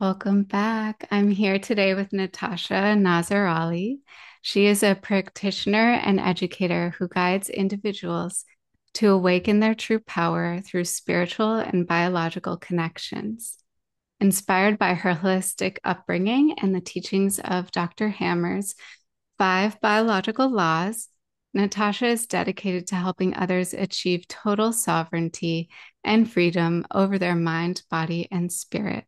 Welcome back. I'm here today with Natasha Nazerali. She is a practitioner and educator who guides individuals to awaken their true power through spiritual and biological connections. Inspired by her holistic upbringing and the teachings of Dr. Hammer's five biological laws, Natasha is dedicated to helping others achieve total sovereignty and freedom over their mind, body, and spirit.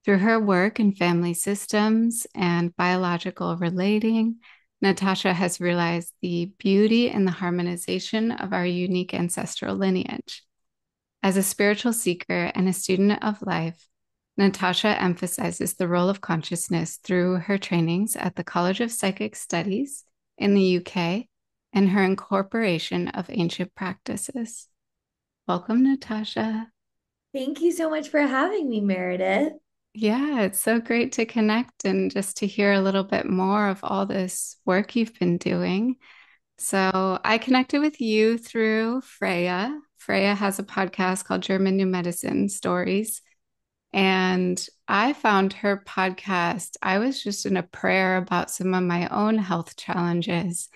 Through her work in family systems and biological relating, Natasha has realized the beauty and the harmonization of our unique ancestral lineage. As a spiritual seeker and a student of life, Natasha emphasizes the role of consciousness through her trainings at the College of Psychic Studies in the UK and her incorporation of ancient practices. Welcome, Natasha. Thank you so much for having me, Meredith. Yeah, it's so great to connect and just to hear a little bit more of all this work you've been doing. So, I connected with you through Freya. Freya has a podcast called German New Medicine Stories. And I found her podcast. I was just in a prayer about some of my own health challenges.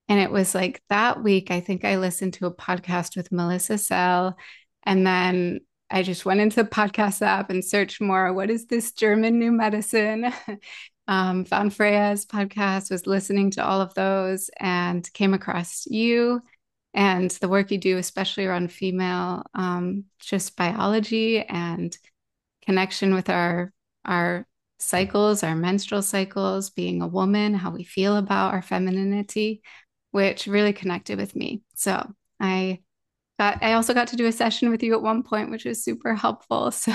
And it was like that week, I think I listened to a podcast with Melissa Sell. And then I just went into the podcast app and searched more. What is this German new medicine? Found Freya's podcast, was listening to all of those and came across you and the work you do, especially around female just biology and connection with our cycles, our menstrual cycles, being a woman, how we feel about our femininity, which really connected with me. So I also got to do a session with you at one point, which was super helpful. So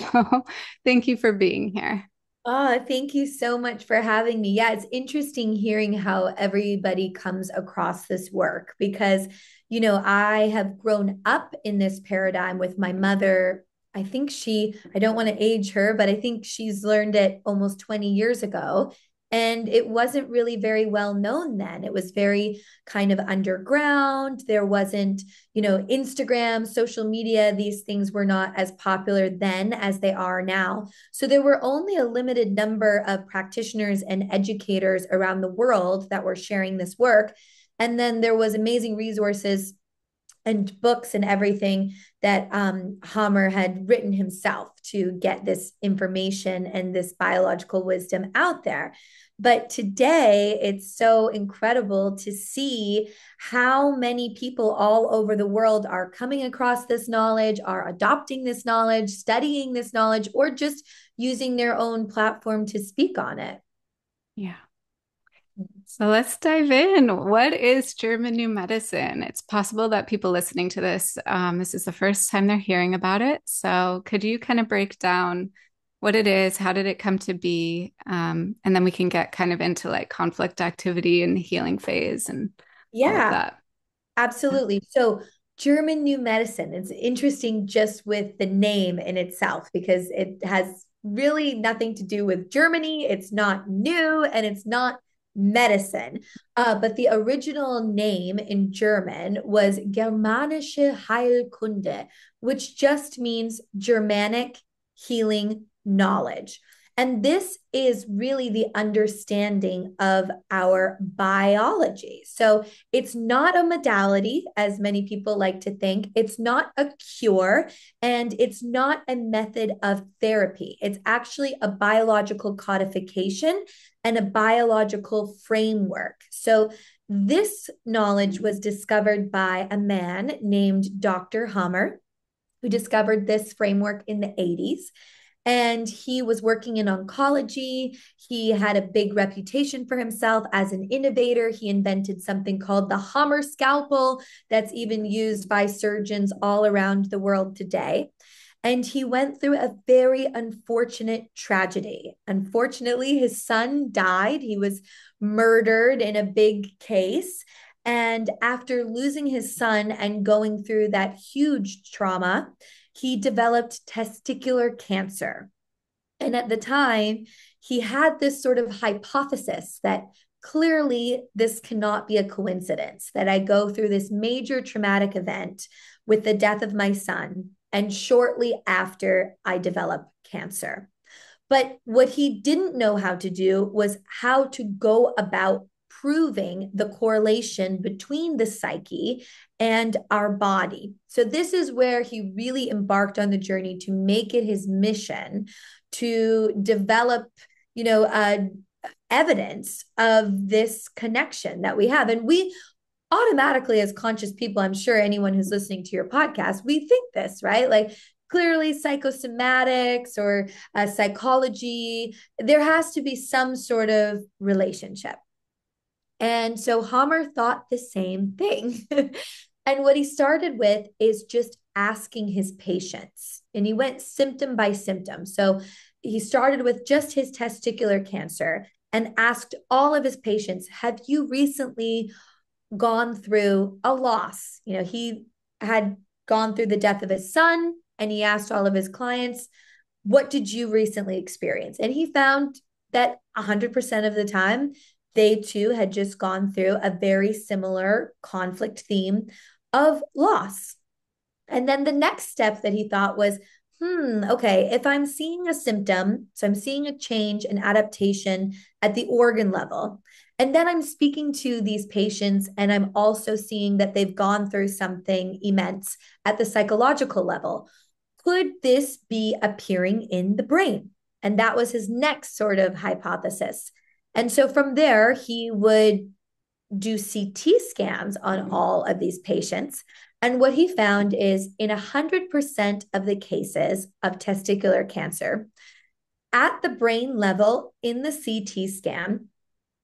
thank you for being here. Oh, thank you so much for having me. Yeah, it's interesting hearing how everybody comes across this work because, I have grown up in this paradigm with my mother. I don't want to age her, but I think she's learned it almost 20 years ago. And it wasn't really very well known then. It was very kind of underground. There wasn't, Instagram, social media, these things were not as popular then as they are now. So there were only a limited number of practitioners and educators around the world that were sharing this work. And then there was amazing resources and books and everything that Hammer had written himself to get this information and this biological wisdom out there. But today, it's so incredible to see how many people all over the world are coming across this knowledge, are adopting this knowledge, studying this knowledge, or just using their own platform to speak on it. Yeah. So let's dive in. What is German New Medicine? It's possible that people listening to this, this is the first time they're hearing about it. So could you kind of break down what it is? How did it come to be? And then we can get kind of into like conflict activity and the healing phase and all of Yeah, that. absolutely. So, German New Medicine, it's interesting just with the name in itself because it has really nothing to do with Germany. It's not new and it's not medicine. But the original name in German was Germanische Heilkunde, which just means Germanic healing knowledge. And this is really the understanding of our biology. So it's not a modality, as many people like to think. It's not a cure, and it's not a method of therapy. It's actually a biological codification and a biological framework. So this knowledge was discovered by a man named Dr. Hammer, who discovered this framework in the 80s, and he was working in oncology. He had a big reputation for himself as an innovator. He invented something called the Hammer scalpel that's even used by surgeons all around the world today. And he went through a very unfortunate tragedy. Unfortunately, his son died. He was murdered in a big case. And after losing his son and going through that huge trauma, he developed testicular cancer. And at the time, he had this sort of hypothesis that clearly this cannot be a coincidence that I go through this major traumatic event with the death of my son, and shortly after I develop cancer. But what he didn't know how to do was how to go about proving the correlation between the psyche and our body. So, this is where he really embarked on the journey to make it his mission to develop, evidence of this connection that we have. And we automatically, as conscious people, I'm sure anyone who's listening to your podcast, we think this, right? Like, clearly psychosomatics or psychology, there has to be some sort of relationship. And so Hammer thought the same thing. And what he started with is just asking his patients, and he went symptom by symptom. So he started with just his testicular cancer and asked all of his patients, have you recently gone through a loss? He had gone through the death of his son, and he asked all of his clients, what did you recently experience? And he found that 100% of the time, they too had just gone through a very similar conflict theme of loss. And then the next step that he thought was, okay, if I'm seeing a symptom, so I'm seeing a change, an adaptation at the organ level, and then I'm speaking to these patients and I'm also seeing that they've gone through something immense at the psychological level. Could this be appearing in the brain? And that was his next sort of hypothesis. And so from there, he would do CT scans on all of these patients. And what he found is in 100% of the cases of testicular cancer, at the brain level in the CT scan,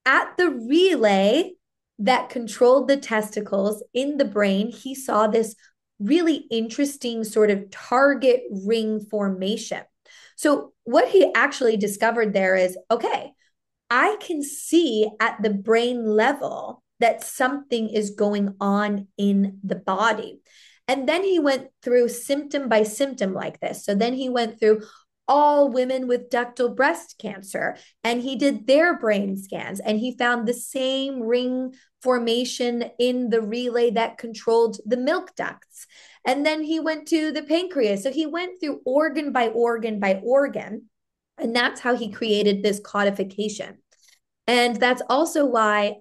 at the relay that controlled the testicles in the brain, he saw this really interesting sort of target ring formation. So, what he actually discovered there is okay, I can see at the brain level that something is going on in the body. And then he went through symptom by symptom like this. So then he went through all women with ductal breast cancer and he did their brain scans and he found the same ring formation in the relay that controlled the milk ducts. And then he went to the pancreas. So he went through organ by organ by organ. And that's how he created this codification. And that's also why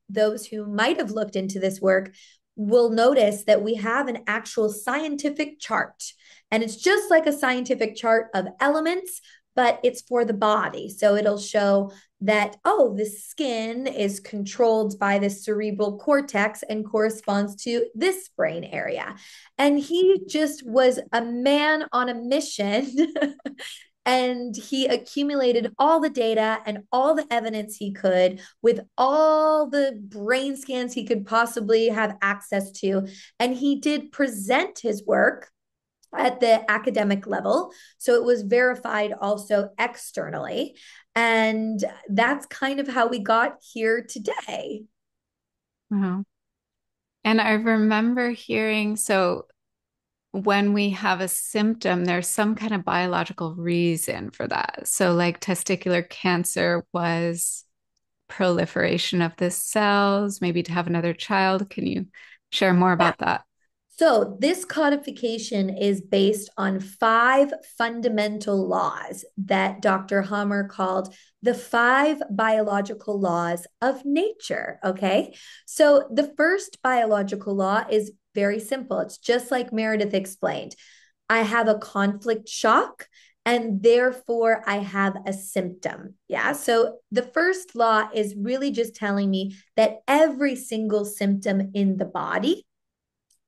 those who might have looked into this work will notice that we have an actual scientific chart. And it's just like a scientific chart of elements, but it's for the body. So it'll show that, oh, the skin is controlled by the cerebral cortex and corresponds to this brain area. And he just was a man on a mission. And he accumulated all the data and all the evidence he could with all the brain scans he could possibly have access to. And he did present his work at the academic level. So it was verified also externally. And that's kind of how we got here today. Wow. And I remember hearing, so when we have a symptom, there's some kind of biological reason for that. So, like testicular cancer was proliferation of the cells, maybe to have another child. Can you share more Yeah. about that? So, this codification is based on 5 fundamental laws that Dr. Hammer called the 5 biological laws of nature. Okay. So, the first biological law is very simple. It's just like Meredith explained. I have a conflict shock, and therefore I have a symptom. Yeah. So, the first law is really just telling me that every single symptom in the body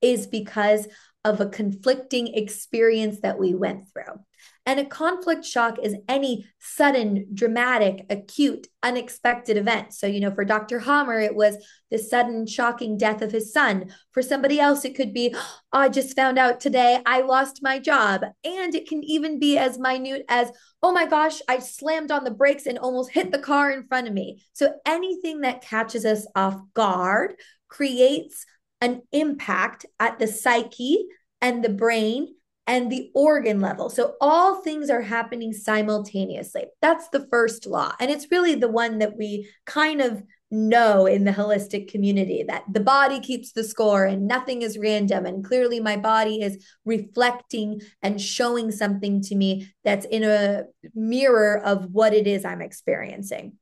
is because of a conflicting experience that we went through. And a conflict shock is any sudden, dramatic, acute, unexpected event. So, for Dr. Hammer, it was the sudden, shocking death of his son. For somebody else, it could be, oh, I just found out today I lost my job. And it can even be as minute as, oh my gosh, I slammed on the brakes and almost hit the car in front of me. So, anything that catches us off guard creates an impact at the psyche and the brain and the organ level. So all things are happening simultaneously. That's the first law. And it's really the one that we kind of know in the holistic community that the body keeps the score and nothing is random. And clearly, my body is reflecting and showing something to me that's in a mirror of what it is I'm experiencing.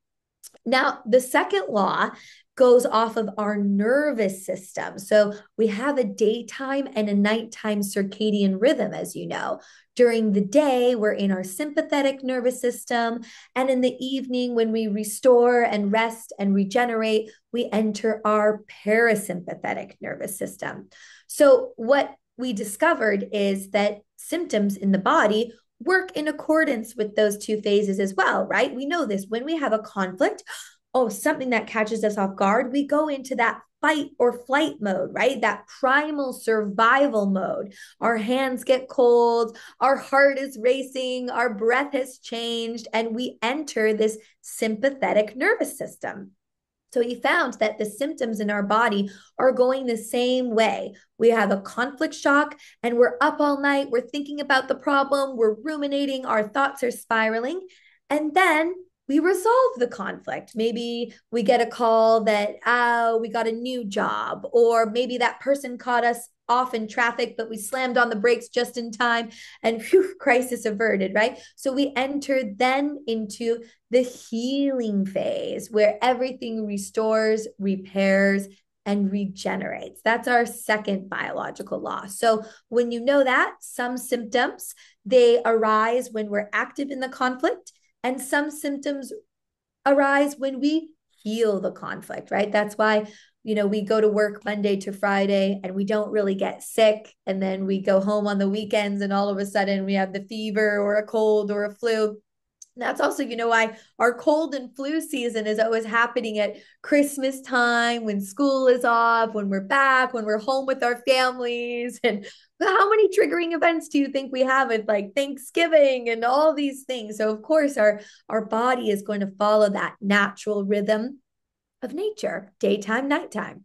Now, the second law goes off of our nervous system. So we have a daytime and a nighttime circadian rhythm, as you know. During the day, we're in our sympathetic nervous system. And in the evening, when we restore and rest and regenerate, we enter our parasympathetic nervous system. So, what we discovered is that symptoms in the body work in accordance with those two phases as well, right? We know this when we have a conflict, oh, something that catches us off guard, we go into that fight or flight mode, right? That primal survival mode. Our hands get cold, our heart is racing, our breath has changed, and we enter this sympathetic nervous system. So he found that the symptoms in our body are going the same way. We have a conflict shock and we're up all night. We're thinking about the problem. We're ruminating. Our thoughts are spiraling. And then we resolve the conflict. Maybe we get a call that, oh, we got a new job, or maybe that person caught us off in traffic, but we slammed on the brakes just in time and whew, crisis averted, right? So we enter then into the healing phase where everything restores, repairs, and regenerates. That's our second biological law. So when you know that, some symptoms, they arise when we're active in the conflict, and some symptoms arise when we heal the conflict, right? That's why, we go to work Monday to Friday and we don't really get sick. And then we go home on the weekends and all of a sudden we have the fever or a cold or a flu. That's also, why our cold and flu season is always happening at Christmas time, when school is off, when we're back, when we're home with our families. And how many triggering events do you think we have at like Thanksgiving and all these things? So of course our body is going to follow that natural rhythm of nature, daytime, nighttime.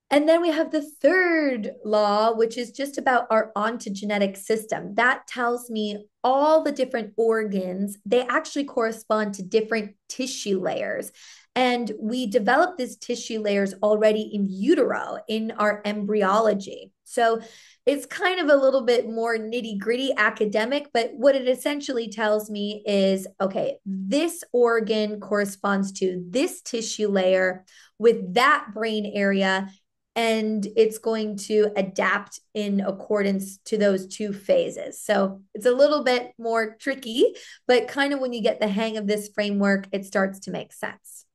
And then we have the third law, which is just about our ontogenetic system. That tells me all the different organs, they actually correspond to different tissue layers. And we develop these tissue layers already in utero, in our embryology. So it's kind of a little bit more nitty gritty academic, but what it essentially tells me is okay, this organ corresponds to this tissue layer with that brain area, and it's going to adapt in accordance to those two phases. So it's a little bit more tricky, but kind of when you get the hang of this framework, it starts to make sense.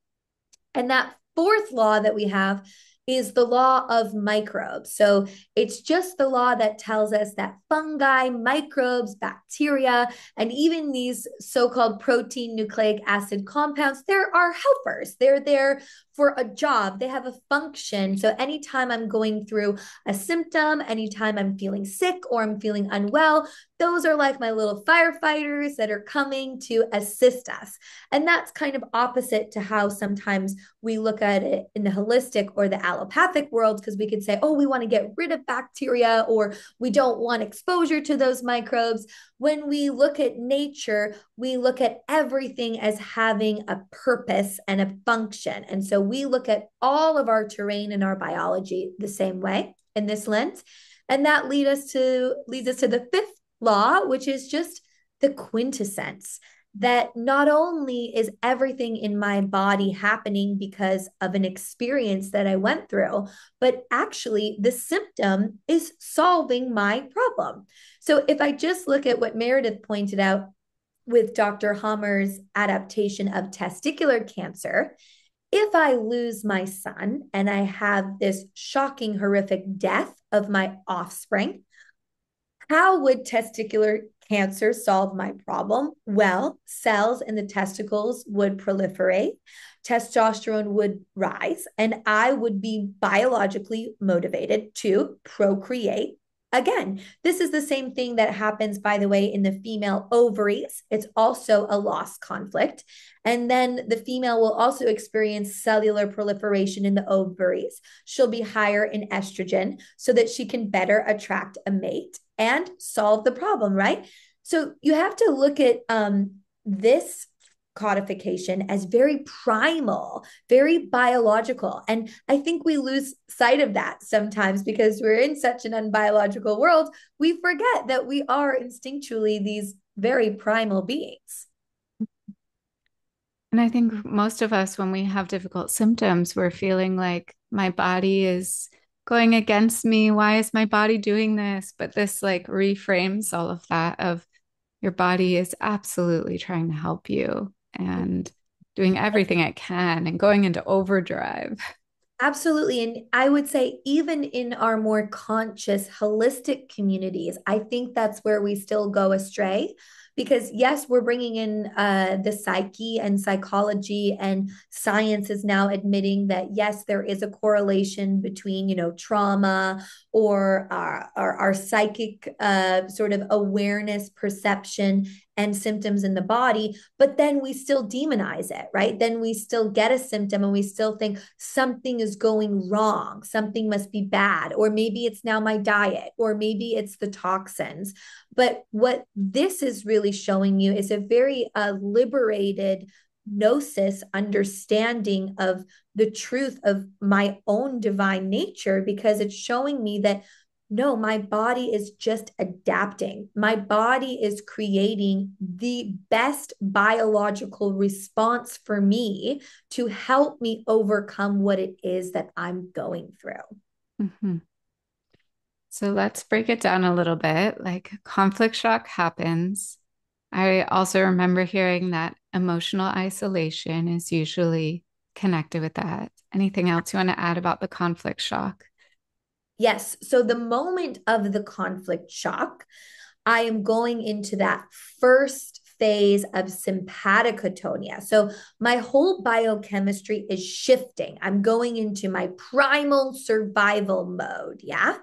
And that fourth law that we have is the law of microbes. So it's just the law that tells us that fungi, microbes, bacteria, and even these so-called protein nucleic acid compounds, there are helpers. They're there for a job. They have a function. So anytime I'm going through a symptom, anytime I'm feeling sick or I'm feeling unwell, those are like my little firefighters that are coming to assist us. And that's kind of opposite to how sometimes we look at it in the holistic or the allopathic world, because we could say, oh, we want to get rid of bacteria or we don't want exposure to those microbes. When we look at nature, we look at everything as having a purpose and a function. And so we look at all of our terrain and our biology the same way in this lens. And that leads us to the fifth law, which is just the quintessence that not only is everything in my body happening because of an experience that I went through, but actually the symptom is solving my problem. So if I just look at what Meredith pointed out with Dr. Hammer's adaptation of testicular cancer, if I lose my son and I have this shocking, horrific death of my offspring, how would testicular cancer solve my problem? Well, cells in the testicles would proliferate, testosterone would rise, and I would be biologically motivated to procreate. Again, this is the same thing that happens, by the way, in the female ovaries. It's also a loss conflict. And then the female will also experience cellular proliferation in the ovaries. She'll be higher in estrogen so that she can better attract a mate and solve the problem, right? So you have to look at this codification as very primal, very biological. And I think we lose sight of that sometimes because we're in such an unbiological world. We forget that we are instinctually these very primal beings. And I think most of us, when we have difficult symptoms, we're feeling like my body is going against me. Why is my body doing this? But this like reframes all of that of your body is absolutely trying to help you and doing everything it can and going into overdrive. Absolutely. And I would say, even in our more conscious, holistic communities, I think that's where we still go astray. Because, yes, we're bringing in the psyche and psychology, and science is now admitting that, yes, there is a correlation between, trauma or our psychic sort of awareness, perception, and symptoms in the body, but then we still demonize it, right? Then we still get a symptom and we still think something is going wrong, something must be bad, or maybe it's now my diet, or maybe it's the toxins. But what this is really showing you is a very liberated gnosis understanding of the truth of my own divine nature, because it's showing me that no, my body is just adapting. My body is creating the best biological response for me to help me overcome what it is that I'm going through. Mhm. So let's break it down a little bit. Like conflict shock happens. I also remember hearing that emotional isolation is usually connected with that. Anything else you want to add about the conflict shock? Yes. So the moment of the conflict shock, I am going into that first phase of sympathicatonia. So my whole biochemistry is shifting. I'm going into my primal survival mode. Yeah.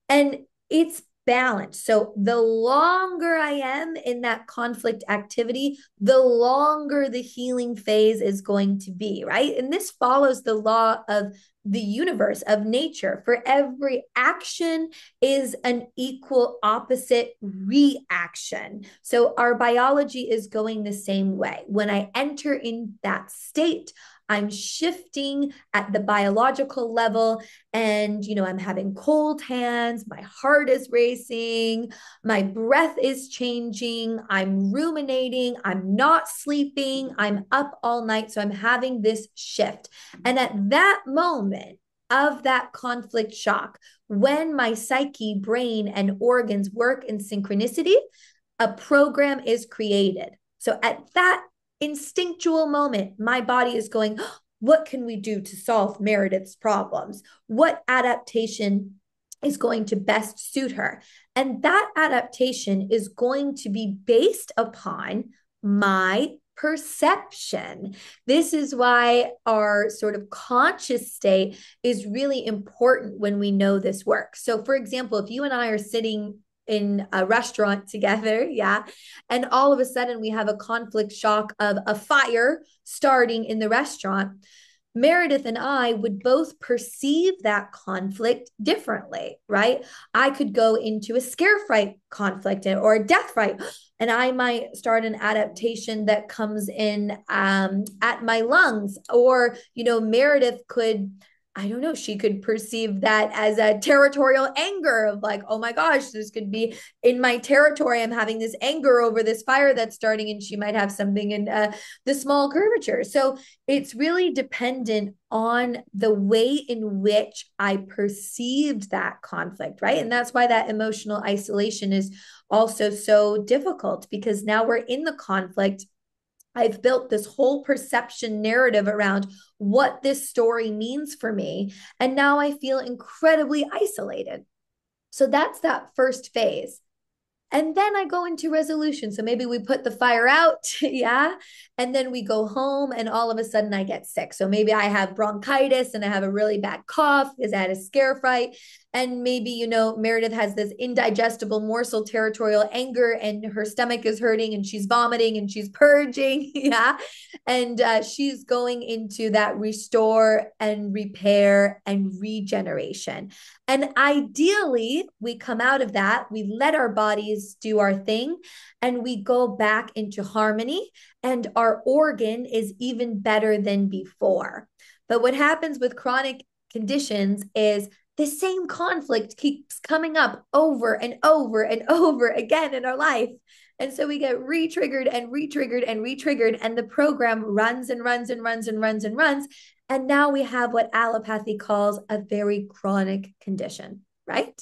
And it's balance. So the longer I am in that conflict activity, the longer the healing phase is going to be, right? And this follows the law of the universe, of nature. For every action is an equal opposite reaction. So our biology is going the same way. When I enter in that state, I'm shifting at the biological level, and I'm having cold hands, my heart is racing, my breath is changing, I'm ruminating, I'm not sleeping, I'm up all night. So I'm having this shift. And at that moment of that conflict shock, when my psyche, brain, and organs work in synchronicity, a program is created. So at that instinctual moment, my body is going, what can we do to solve Meredith's problems? What adaptation is going to best suit her? And that adaptation is going to be based upon my perception. This is why our sort of conscious state is really important when we know this work. So, for example, if you and I are sitting in a restaurant together, yeah, and all of a sudden we have a conflict shock of a fire starting in the restaurant, Meredith and I would both perceive that conflict differently, right? I could go into a scare fright conflict or a death fright, and I might start an adaptation that comes in at my lungs. Or, Meredith could, I don't know, she could perceive that as a territorial anger of like, oh my gosh, this could be in my territory. I'm having this anger over this fire that's starting, and she might have something in the small curvature. So it's really dependent on the way in which I perceived that conflict, right? And that's why that emotional isolation is also so difficult, because now we're in the conflict. I've built this whole perception narrative around what this story means for me. And now I feel incredibly isolated. So that's that first phase. And then I go into resolution. So maybe we put the fire out, yeah. And then we go home, and all of a sudden I get sick. So maybe I have bronchitis and I have a really bad cough because I had a scare fright. And maybe, Meredith has this indigestible morsel territorial anger and her stomach is hurting and she's vomiting and she's purging. Yeah. And she's going into that restore and repair and regeneration. And ideally, we come out of that, we let our bodies do our thing, and we go back into harmony, and our organ is even better than before. But what happens with chronic conditions is the same conflict keeps coming up over and over and over again in our life. And so we get re-triggered and re-triggered and re-triggered, and the program runs and runs and runs and runs and runs. And now we have what allopathy calls a very chronic condition, right?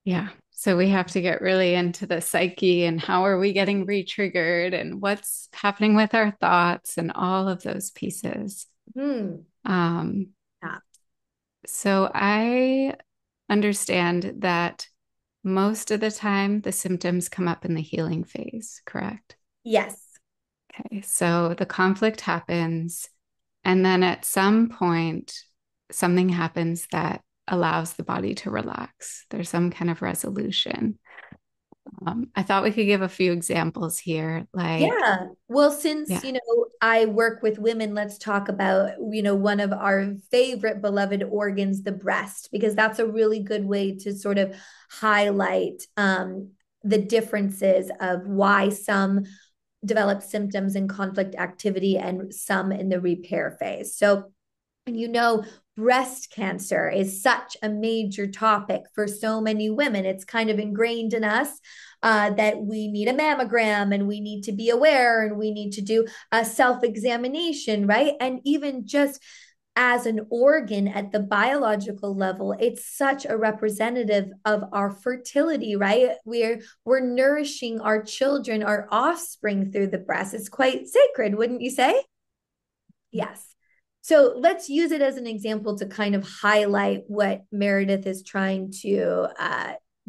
Yeah. So we have to get really into the psyche and how are we getting re-triggered and what's happening with our thoughts and all of those pieces. Hmm. Um, Yeah. so I understand that most of the time the symptoms come up in the healing phase, correct? Yes. Okay. So the conflict happens, and then at some point, something happens that allows the body to relax. There's some kind of resolution. I thought we could give a few examples here. Like, Yeah. Well, since, yeah, I work with women, let's talk about, one of our favorite beloved organs, the breast, because that's a really good way to sort of highlight the differences of why some develop symptoms and conflict activity and some in the repair phase. So, breast cancer is such a major topic for so many women. It's kind of ingrained in us that we need a mammogram and we need to be aware and we need to do a self examination, right? And even just as an organ at the biological level, it's such a representative of our fertility, right? We're nourishing our children, our offspring through the breast. It's quite sacred, wouldn't you say? Yes. So let's use it as an example to kind of highlight what Meredith is trying to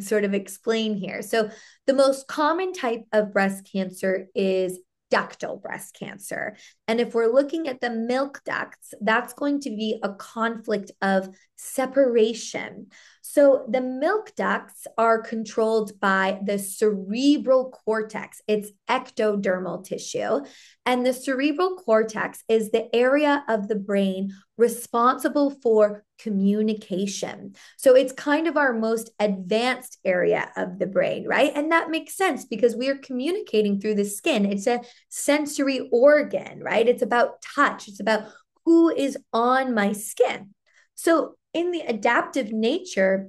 sort of explain here. So, the most common type of breast cancer is ductal breast cancer. And if we're looking at the milk ducts, that's going to be a conflict of separation. So the milk ducts are controlled by the cerebral cortex. It's ectodermal tissue. And the cerebral cortex is the area of the brain responsible for communication. So it's kind of our most advanced area of the brain, right? And that makes sense because we are communicating through the skin. It's a sensory organ, right? It's about touch, it's about who is on my skin. So, in the adaptive nature,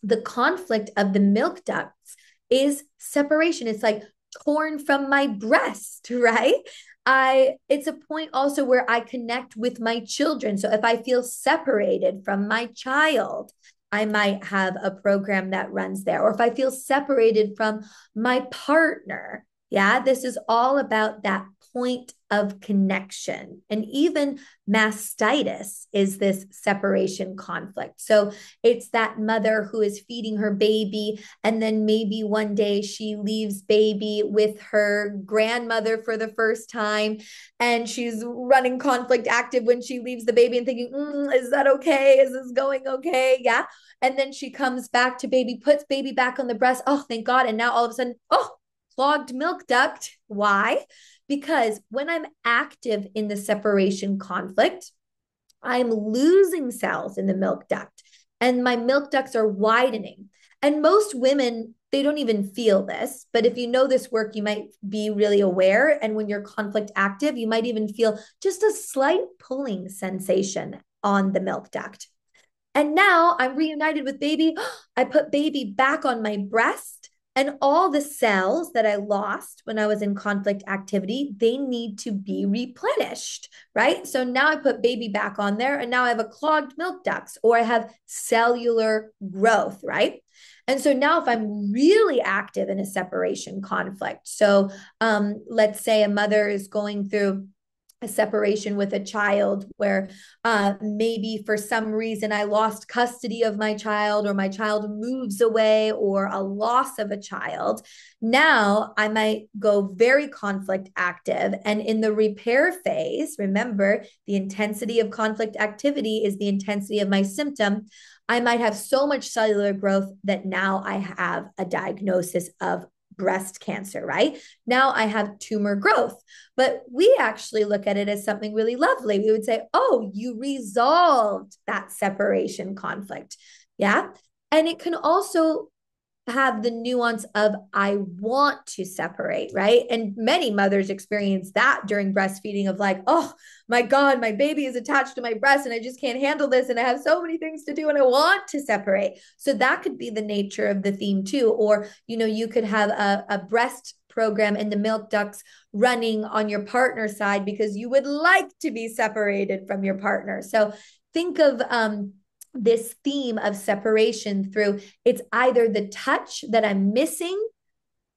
the conflict of the milk ducts is separation. It's like torn from my breast, right? It's a point also where I connect with my children. So if I feel separated from my child, I might have a program that runs there. Or if I feel separated from my partner, yeah, this is all about that point of connection. And even mastitis is this separation conflict. So it's that mother who is feeding her baby, and then maybe one day she leaves baby with her grandmother for the first time, and she's running conflict active when she leaves the baby and thinking, is that okay? Is this going okay? Yeah. And then she comes back to baby, puts baby back on the breast. Oh, thank God. And now all of a sudden, oh, clogged milk duct. Why? Because when I'm active in the separation conflict, I'm losing cells in the milk duct and my milk ducts are widening. And most women, they don't even feel this. But if you know this work, you might be really aware. And when you're conflict active, you might even feel just a slight pulling sensation on the milk duct. And now I'm reunited with baby. I put baby back on my breast, and all the cells that I lost when I was in conflict activity, they need to be replenished, right? So now I put baby back on there, and now I have a clogged milk ducts, or I have cellular growth, right? And so now, if I'm really active in a separation conflict, so let's say a mother is going through a separation with a child where maybe for some reason I lost custody of my child, or my child moves away, or a loss of a child. Now I might go very conflict active. And in the repair phase, remember, the intensity of conflict activity is the intensity of my symptom. I might have so much cellular growth that now I have a diagnosis of breast cancer, right? Now I have tumor growth. But we actually look at it as something really lovely. We would say, oh, you resolved that separation conflict. Yeah. And it can also have the nuance of I want to separate, right? And many mothers experience that during breastfeeding of like, oh my God, my baby is attached to my breast and I just can't handle this. And I have so many things to do and I want to separate. So that could be the nature of the theme too. Or, you could have a breast program and the milk ducts running on your partner's side because you would like to be separated from your partner. So think of this theme of separation through it's either the touch that I'm missing,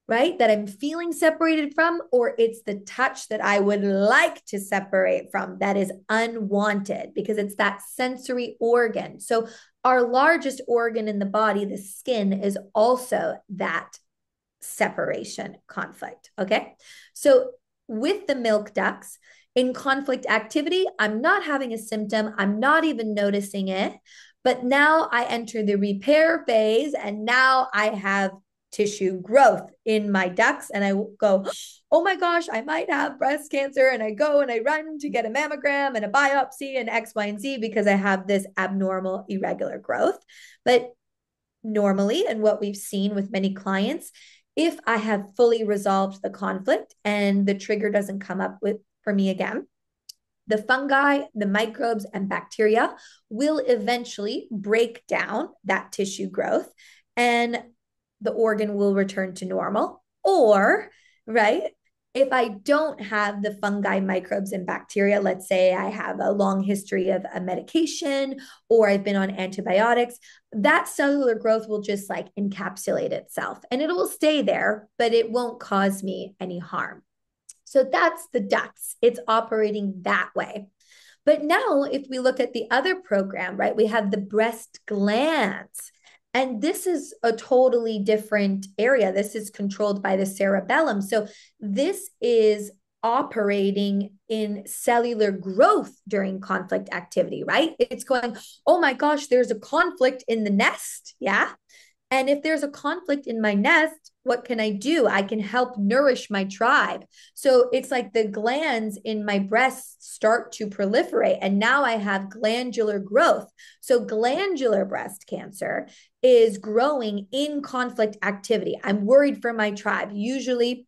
right? That I'm feeling separated from, or it's the touch that I would like to separate from that is unwanted because it's that sensory organ. So, our largest organ in the body, the skin, is also that separation conflict. Okay. So, with the milk ducts, in conflict activity, I'm not having a symptom. I'm not even noticing it. But now I enter the repair phase, and now I have tissue growth in my ducts. And I go, oh my gosh, I might have breast cancer. And I go and I run to get a mammogram and a biopsy and X, Y, and Z because I have this abnormal, irregular growth. But normally, and what we've seen with many clients, if I have fully resolved the conflict and the trigger doesn't come up with for me again, the fungi, the microbes, and bacteria will eventually break down that tissue growth and the organ will return to normal. Or, right, if I don't have the fungi, microbes, and bacteria, let's say I have a long history of a medication or I've been on antibiotics, that cellular growth will just like encapsulate itself and it will stay there, but it won't cause me any harm. So that's the ducts. It's operating that way. But now, if we look at the other program, right, we have the breast glands. And this is a totally different area. This is controlled by the cerebellum. So this is operating in cellular growth during conflict activity, right? It's going, oh my gosh, there's a conflict in the nest. Yeah. And if there's a conflict in my nest, what can I do? I can help nourish my tribe. So it's like the glands in my breasts start to proliferate. And now I have glandular growth. So glandular breast cancer is growing in conflict activity. I'm worried for my tribe. Usually,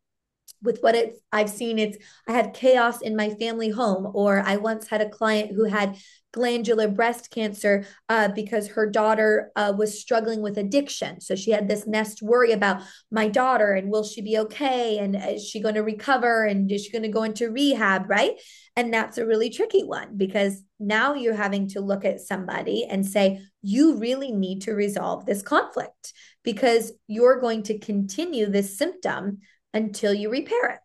with what I've seen, it's I had chaos in my family home, or I once had a client who had glandular breast cancer because her daughter was struggling with addiction. So she had this nest worry about my daughter and will she be okay? And is she going to recover? And is she going to go into rehab? Right. And that's a really tricky one because now you're having to look at somebody and say, you really need to resolve this conflict because you're going to continue this symptom until you repair it.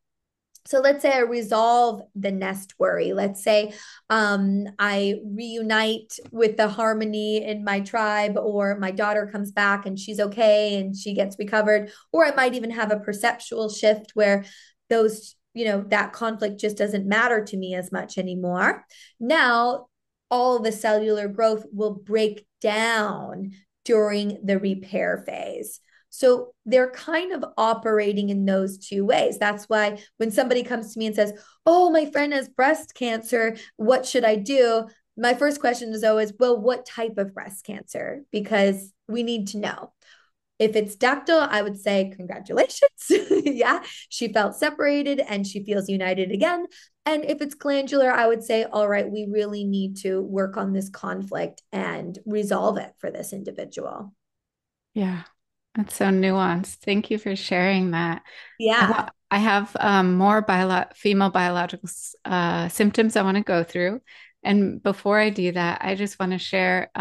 So let's say I resolve the nest worry. Let's say I reunite with the harmony in my tribe, or my daughter comes back and she's okay and she gets recovered. Or I might even have a perceptual shift where that conflict just doesn't matter to me as much anymore. Now, all the cellular growth will break down during the repair phase. So they're kind of operating in those two ways. That's why when somebody comes to me and says, oh, my friend has breast cancer, what should I do? My first question is always, well, what type of breast cancer? Because we need to know. If it's ductal, I would say, congratulations. Yeah, she felt separated and she feels united again. And if it's glandular, I would say, all right, we really need to work on this conflict and resolve it for this individual. Yeah, that's so nuanced. Thank you for sharing that. Yeah. I have more female biological symptoms I want to go through. And before I do that, I just want to share.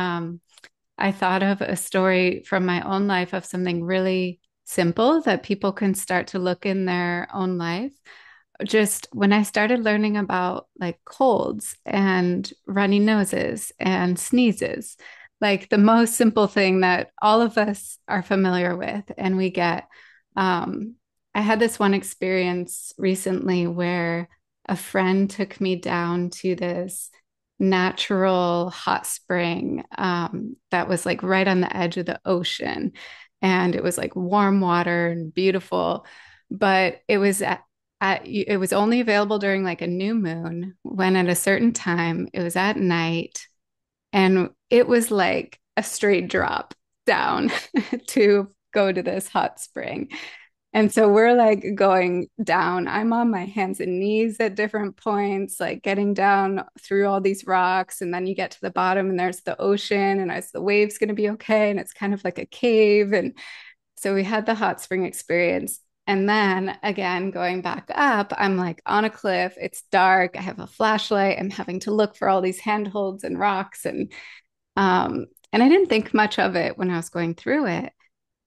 I thought of a story from my own life of something really simple that people can start to look in their own life. Just when I started learning about like colds and runny noses and sneezes, like the most simple thing that all of us are familiar with and we get. Um, I had this one experience recently where a friend took me down to this natural hot spring that was like right on the edge of the ocean. And it was like warm water and beautiful. But it was only available during like a new moon when at a certain time it was at night and it was like a straight drop down to go to this hot spring. And so we're like going down. I'm on my hands and knees at different points, like getting down through all these rocks. And then you get to the bottom and there's the ocean, and is the waves going to be okay? And it's kind of like a cave. And so we had the hot spring experience. And then again, going back up, I'm like on a cliff. It's dark. I have a flashlight. I'm having to look for all these handholds and rocks. And I didn't think much of it when I was going through it.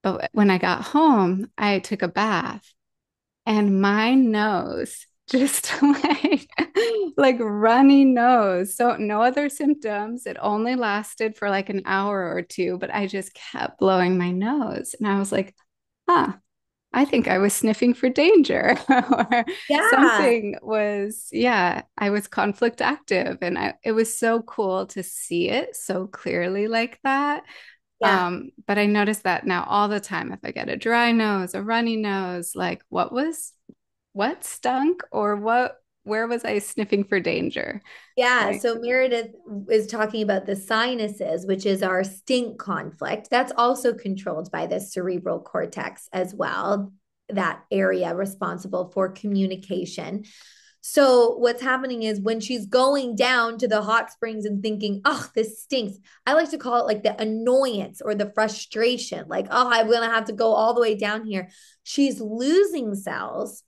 But when I got home, I took a bath and my nose just like runny nose. So no other symptoms. It only lasted for like an hour or two, but I just kept blowing my nose. And I was like, huh, I think I was sniffing for danger or Yeah. something was, yeah, I was conflict active. And it was so cool to see it so clearly like that. Yeah. But I notice that now all the time. If I get a dry nose, a runny nose, like what stunk or where was I sniffing for danger? Yeah, Right. so Meredith is talking about the sinuses, which is our stink conflict. That's also controlled by the cerebral cortex as well, that area responsible for communication. So, what's happening is when she's going down to the hot springs and thinking, oh, this stinks, I like to call it like the annoyance or the frustration, like, oh, I'm going to have to go all the way down here. She's losing cells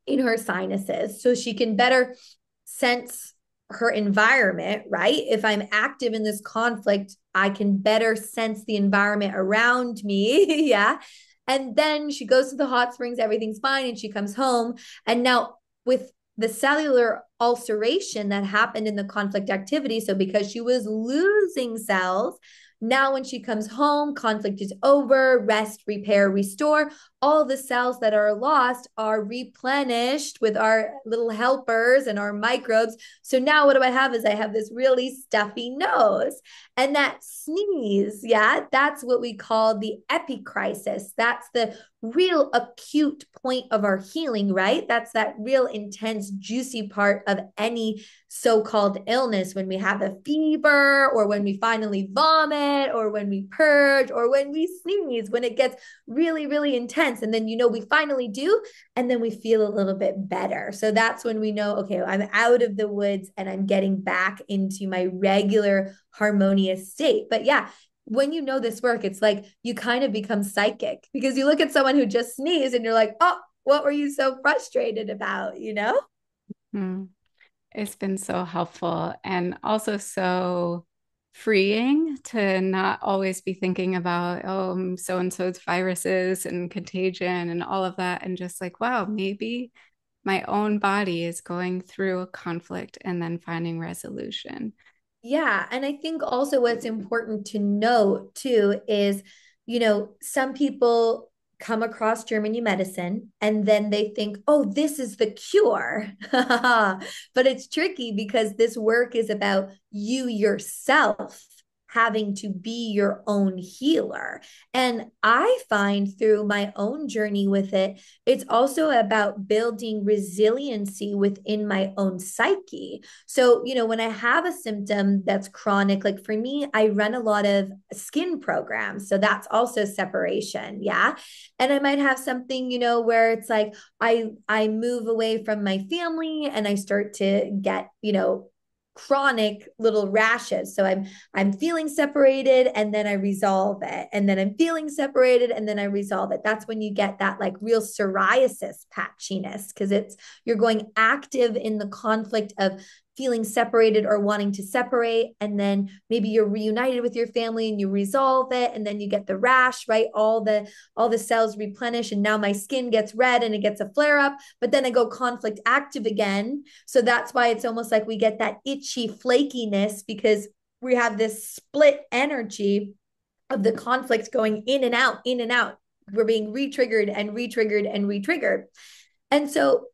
in her sinuses so she can better sense her environment, right? If I'm active in this conflict, I can better sense the environment around me. Yeah. And then she goes to the hot springs, everything's fine, and she comes home. And now, with the cellular ulceration that happened in the conflict activity, so because she was losing cells, now when she comes home, conflict is over, rest, repair, restore. All the cells that are lost are replenished with our little helpers and our microbes. So now what do I have is I have this really stuffy nose. And that sneeze, yeah, that's what we call the epicrisis. That's the real acute point of our healing, right? That's that real intense, juicy part of any so-called illness, when we have a fever or when we finally vomit or when we purge or when we sneeze, when it gets really, really intense. And then, we finally do. And then we feel a little bit better. So that's when we know, okay, I'm out of the woods and I'm getting back into my regular harmonious state. But yeah, when you know this work, it's like you kind of become psychic because you look at someone who just sneezed and you're like, oh, what were you so frustrated about? Hmm. It's been so helpful and also so freeing to not always be thinking about, oh, so and so's viruses and contagion and all of that. And just like, wow, maybe my own body is going through a conflict and then finding resolution. Yeah. And I think also what's important to note too is, some people come across German new medicine and then they think, oh, this is the cure. But it's tricky because this work is about you yourself having to be your own healer. And I find through my own journey with it, it's also about building resiliency within my own psyche. So, when I have a symptom that's chronic, like for me, I run a lot of skin programs. So that's also separation. Yeah. And I might have something, where it's like I move away from my family and I start to get, chronic little rashes. So I'm feeling separated and then I resolve it. And then I'm feeling separated and then I resolve it. That's when you get that like real psoriasis patchiness because you're going active in the conflict of feeling separated or wanting to separate. And then maybe you're reunited with your family and you resolve it. And then you get the rash, right? All the cells replenish. And now my skin gets red and it gets a flare up. But then I go conflict active again. So that's why it's almost like we get that itchy flakiness because we have this split energy of the conflict going in and out, in and out. We're being re-triggered and re-triggered and re-triggered. And so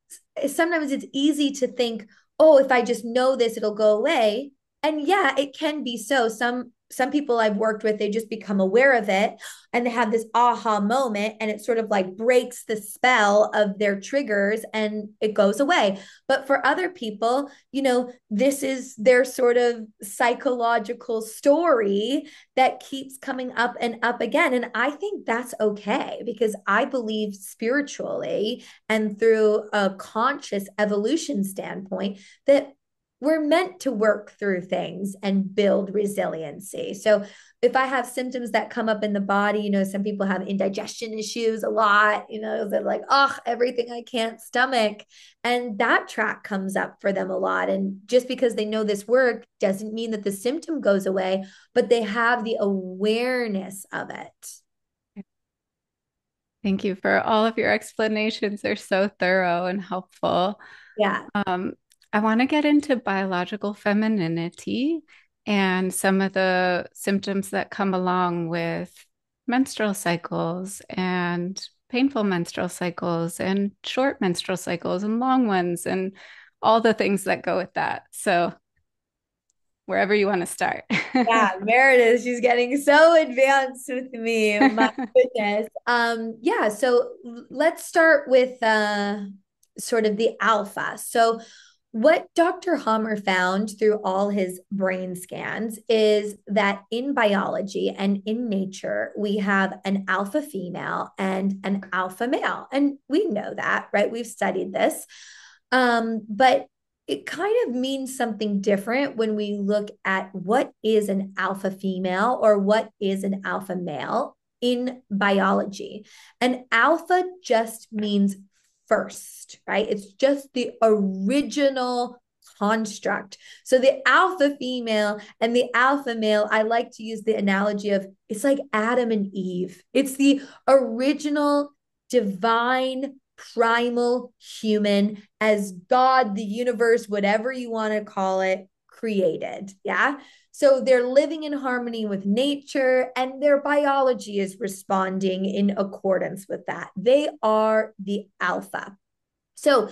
sometimes it's easy to think, oh, if I just know this, it'll go away. And yeah, it can be so. Some people I've worked with, they just become aware of it and they have this aha moment and it sort of like breaks the spell of their triggers and it goes away. But for other people, this is their sort of psychological story that keeps coming up and up again. And I think that's okay because I believe spiritually and through a conscious evolution standpoint that we're meant to work through things and build resiliency. So if I have symptoms that come up in the body, some people have indigestion issues a lot, they're like, oh, everything I can't stomach. And that track comes up for them a lot. And just because they know this work doesn't mean that the symptom goes away, but they have the awareness of it. Thank you for all of your explanations. They're so thorough and helpful. Yeah. Um, I want to get into biological femininity and some of the symptoms that come along with menstrual cycles and painful menstrual cycles and short menstrual cycles and long ones and all the things that go with that. So, wherever you want to start. Yeah, Meredith, she's getting so advanced with me. My goodness. Yeah, so let's start with sort of the alpha. So what Dr. Hammer found through all his brain scans is that in biology and in nature, we have an alpha female and an alpha male. And we know that, right? We've studied this. But it kind of means something different when we look at what is an alpha female or what is an alpha male in biology. And alpha just means first, right? It's just the original construct. So the alpha female and the alpha male, I like to use the analogy of it's like Adam and Eve. It's the original divine primal human as God, the universe, whatever you want to call it, created. Yeah. So they're living in harmony with nature and their biology is responding in accordance with that. They are the alpha. So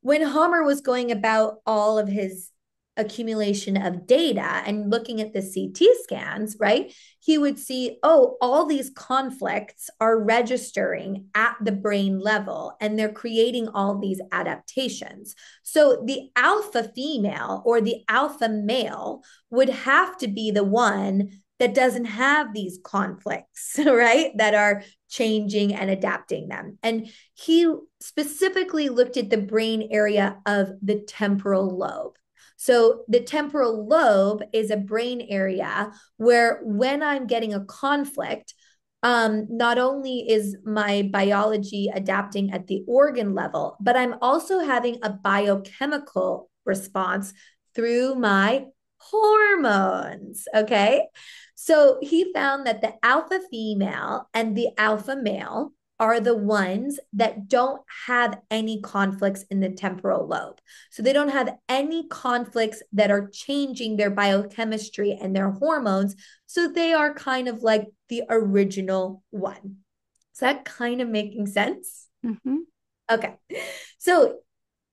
when Homer was going about all of his accumulation of data and looking at the CT scans, right, he would see, oh, all these conflicts are registering at the brain level and they're creating all these adaptations. So the alpha female or the alpha male would have to be the one that doesn't have these conflicts, right? That are changing and adapting them. And he specifically looked at the brain area of the temporal lobe. So the temporal lobe is a brain area where when I'm getting a conflict, not only is my biology adapting at the organ level, but I'm also having a biochemical response through my hormones. Okay. So he found that the alpha female and the alpha male are the ones that don't have any conflicts in the temporal lobe. So they don't have any conflicts that are changing their biochemistry and their hormones. So they are kind of like the original one. Is that kind of making sense? Mhm. Okay. So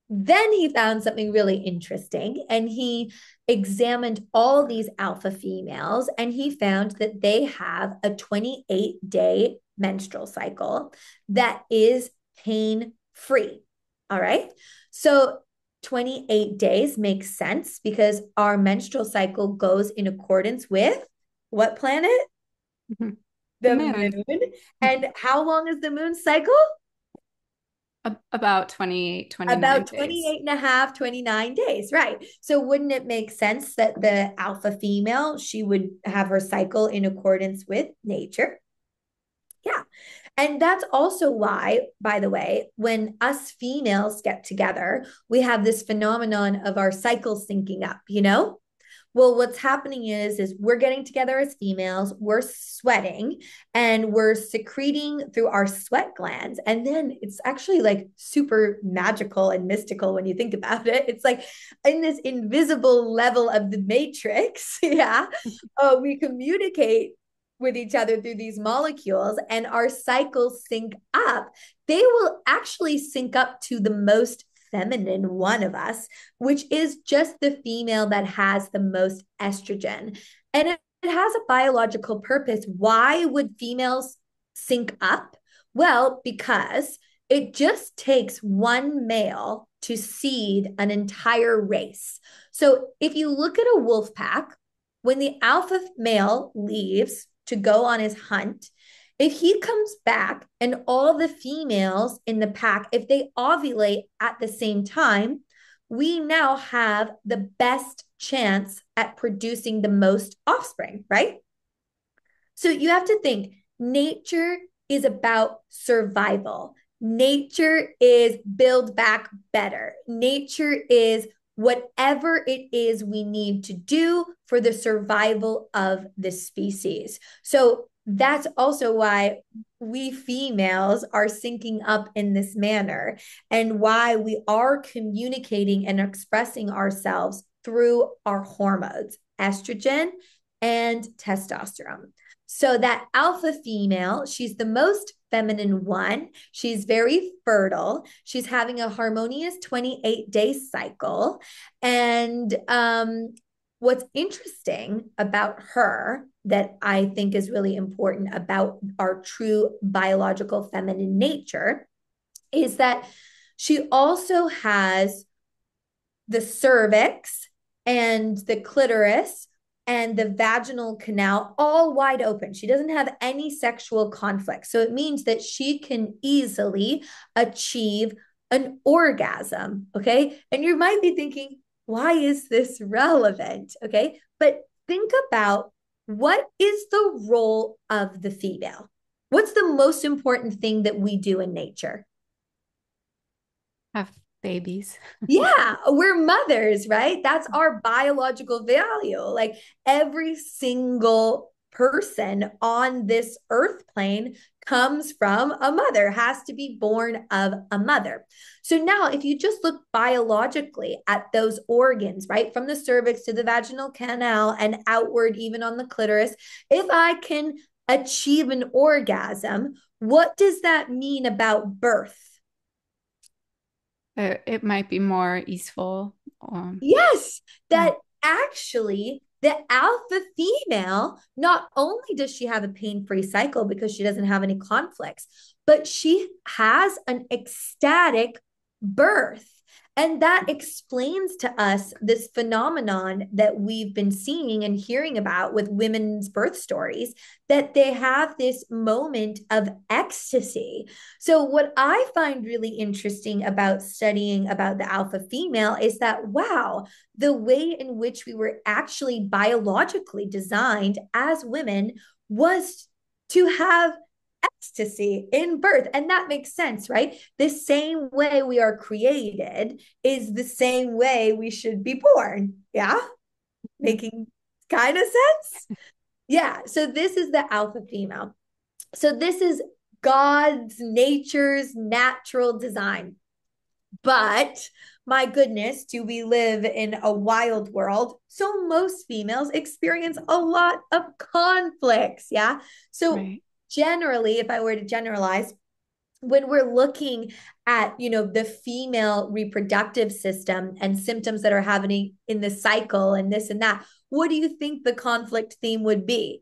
then he found something really interesting and he examined all these alpha females and he found that they have a 28-day menstrual cycle that is pain free. All right. So 28 days makes sense because our menstrual cycle goes in accordance with what planet? Mhm. The The moon. moon. And how long is the moon cycle? About 28, 29 About days. 28 and a half, 29 days, right? So wouldn't it make sense that the alpha female, she would have her cycle in accordance with nature? Yeah. And that's also why, by the way, when us females get together, we have this phenomenon of our cycle syncing up, you know? Well, what's happening is we're getting together as females, we're sweating and we're secreting through our sweat glands. And then it's actually like super magical and mystical when you think about it. It's like in this invisible level of the matrix, yeah, we communicate with each other through these molecules and our cycles sync up. They will actually sync up to the most feminine one of us, which is just the female that has the most estrogen. And it has a biological purpose. Why would females sync up? Well, because it just takes one male to seed an entire race. So if you look at a wolf pack, when the alpha male leaves to go on his hunt, if he comes back and all the females in the pack, if they ovulate at the same time, we now have the best chance at producing the most offspring, right? So you have to think nature is about survival. Nature is build back better. Nature is whatever it is we need to do for the survival of the species. So that's also why we females are syncing up in this manner and why we are communicating and expressing ourselves through our hormones, estrogen and testosterone. So that alpha female, she's the most feminine one. She's very fertile. She's having a harmonious 28-day cycle. And what's interesting about her that I think is really important about our true biological feminine nature is that she also has the cervix and the clitoris and the vaginal canal all wide open. She doesn't have any sexual conflict. So it means that she can easily achieve an orgasm. Okay. And you might be thinking, why is this relevant? Okay. But think about what is the role of the female? What's the most important thing that we do in nature? Have babies. Yeah, we're mothers, right? That's our biological value. Like every single person on this earth plane comes from a mother, has to be born of a mother. So now, if you just look biologically at those organs, right, from the cervix to the vaginal canal and outward, even on the clitoris, if I can achieve an orgasm, what does that mean about birth? It might be more easeful. Yes, Yeah. that actually the alpha female, not only does she have a pain-free cycle because she doesn't have any conflicts, but she has an ecstatic birth. And that explains to us this phenomenon that we've been seeing and hearing about with women's birth stories, that they have this moment of ecstasy. So, what I find really interesting about studying about the alpha female is that, wow, the way in which we were actually biologically designed as women was to have ecstasy in birth. And that makes sense, right? The same way we are created is the same way we should be born. Yeah. Making kind of sense. Yeah. So this is the alpha female. So this is God's nature's natural design. But my goodness, do we live in a wild world? So most females experience a lot of conflicts. Yeah. So Right. generally, if I were to generalize, when we're looking at the female reproductive system and symptoms that are happening in the cycle and this and that, what do you think the conflict theme would be?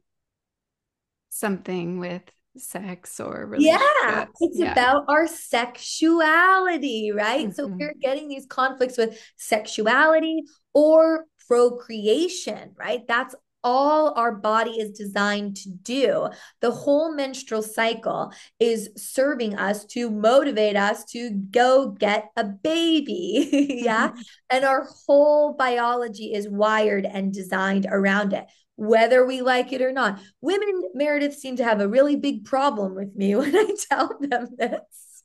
Something with sex or Yeah, relationships. it's Yeah. about our sexuality, right? So Hmm. we're getting these conflicts with sexuality or procreation, right? That's all our body is designed to do. The whole menstrual cycle is serving us to motivate us to go get a baby. Yeah. And our whole biology is wired and designed around it, whether we like it or not. Women, Meredith, seem to have a really big problem with me when I tell them this.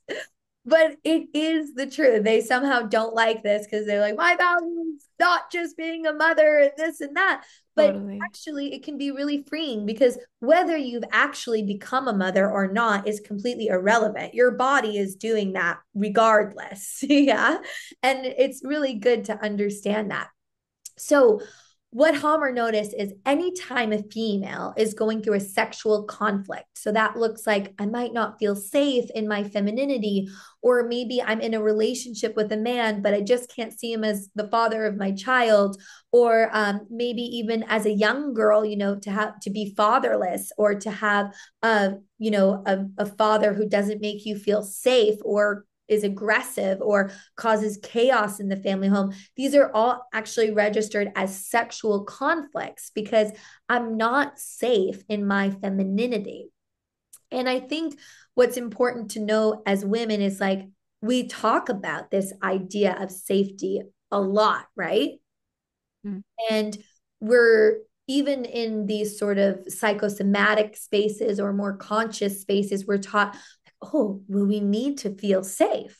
But it is the truth. They somehow don't like this because they're like, my value is not just being a mother and this and that. But Totally. actually, it can be really freeing because whether you've actually become a mother or not is completely irrelevant. Your body is doing that regardless. Yeah. And it's really good to understand that. So, what Hammer noticed is anytime a female is going through a sexual conflict, so that looks like I might not feel safe in my femininity, or maybe I'm in a relationship with a man, but I just can't see him as the father of my child, or maybe even as a young girl, to have to be fatherless, or to have a father who doesn't make you feel safe, or is aggressive, or causes chaos in the family home. These are all actually registered as sexual conflicts because I'm not safe in my femininity. And I think what's important to know as women is like, we talk about this idea of safety a lot, right? Mm. And we're even in these sort of psychosomatic spaces or more conscious spaces, we're taught, oh, well, we need to feel safe.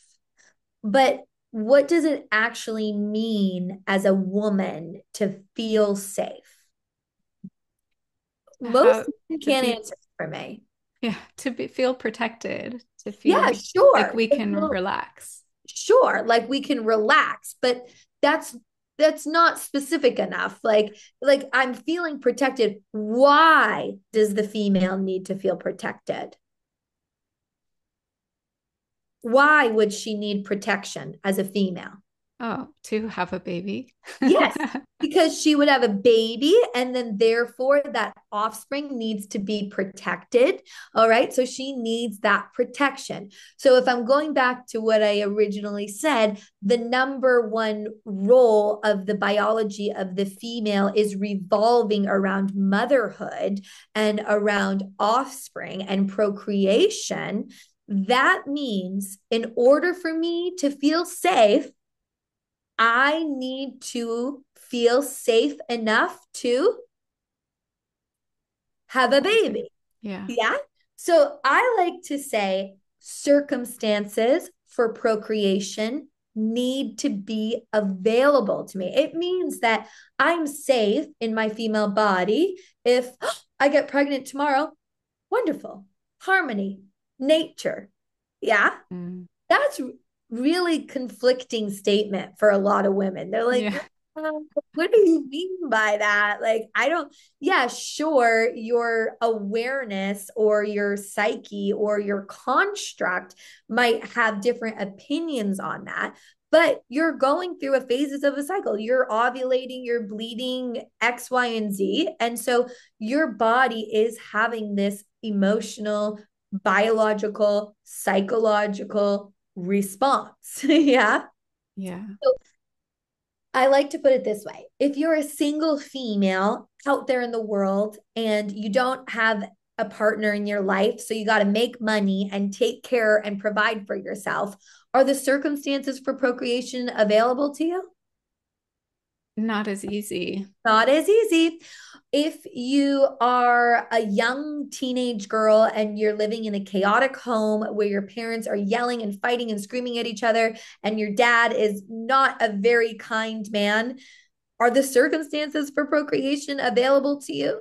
But what does it actually mean as a woman to feel safe? Most How women to can't be, answer for me. yeah, feel protected, to Yeah, feel like sure. we can relax. Sure, like we can relax, but that's that's not specific enough. Like I'm feeling protected. Why does the female need to feel protected? Why would she need protection as a female? Oh, to have a baby. Yes, because she would have a baby, and then therefore that offspring needs to be protected. All right. So she needs that protection. So if I'm going back to what I originally said, the number one role of the biology of the female is revolving around motherhood and around offspring and procreation. That means in order for me to feel safe, I need to feel safe enough to have a Have a baby. baby. Yeah. Yeah. So I like to say circumstances for procreation need to be available to me. It means that I'm safe in my female body. If I get pregnant tomorrow, wonderful. Harmony, nature. Yeah. Mm. That's really conflicting statement for a lot of women. They're like, Yeah. what do you mean by that? Like, I don't, yeah, sure, your awareness or your psyche or your construct might have different opinions on that. But you're going through a phases of a cycle. You're ovulating, you're bleeding X, Y, and Z. And so your body is having this emotional, biological, psychological response. Yeah. Yeah. So I like to put it this way. If you're a single female out there in the world and you don't have a partner in your life, so you got to make money and take care and provide for yourself, are the circumstances for procreation available to you? Not as easy. Not as easy. If you are a young teenage girl and you're living in a chaotic home where your parents are yelling and fighting and screaming at each other, and your dad is not a very kind man, are the circumstances for procreation available to you?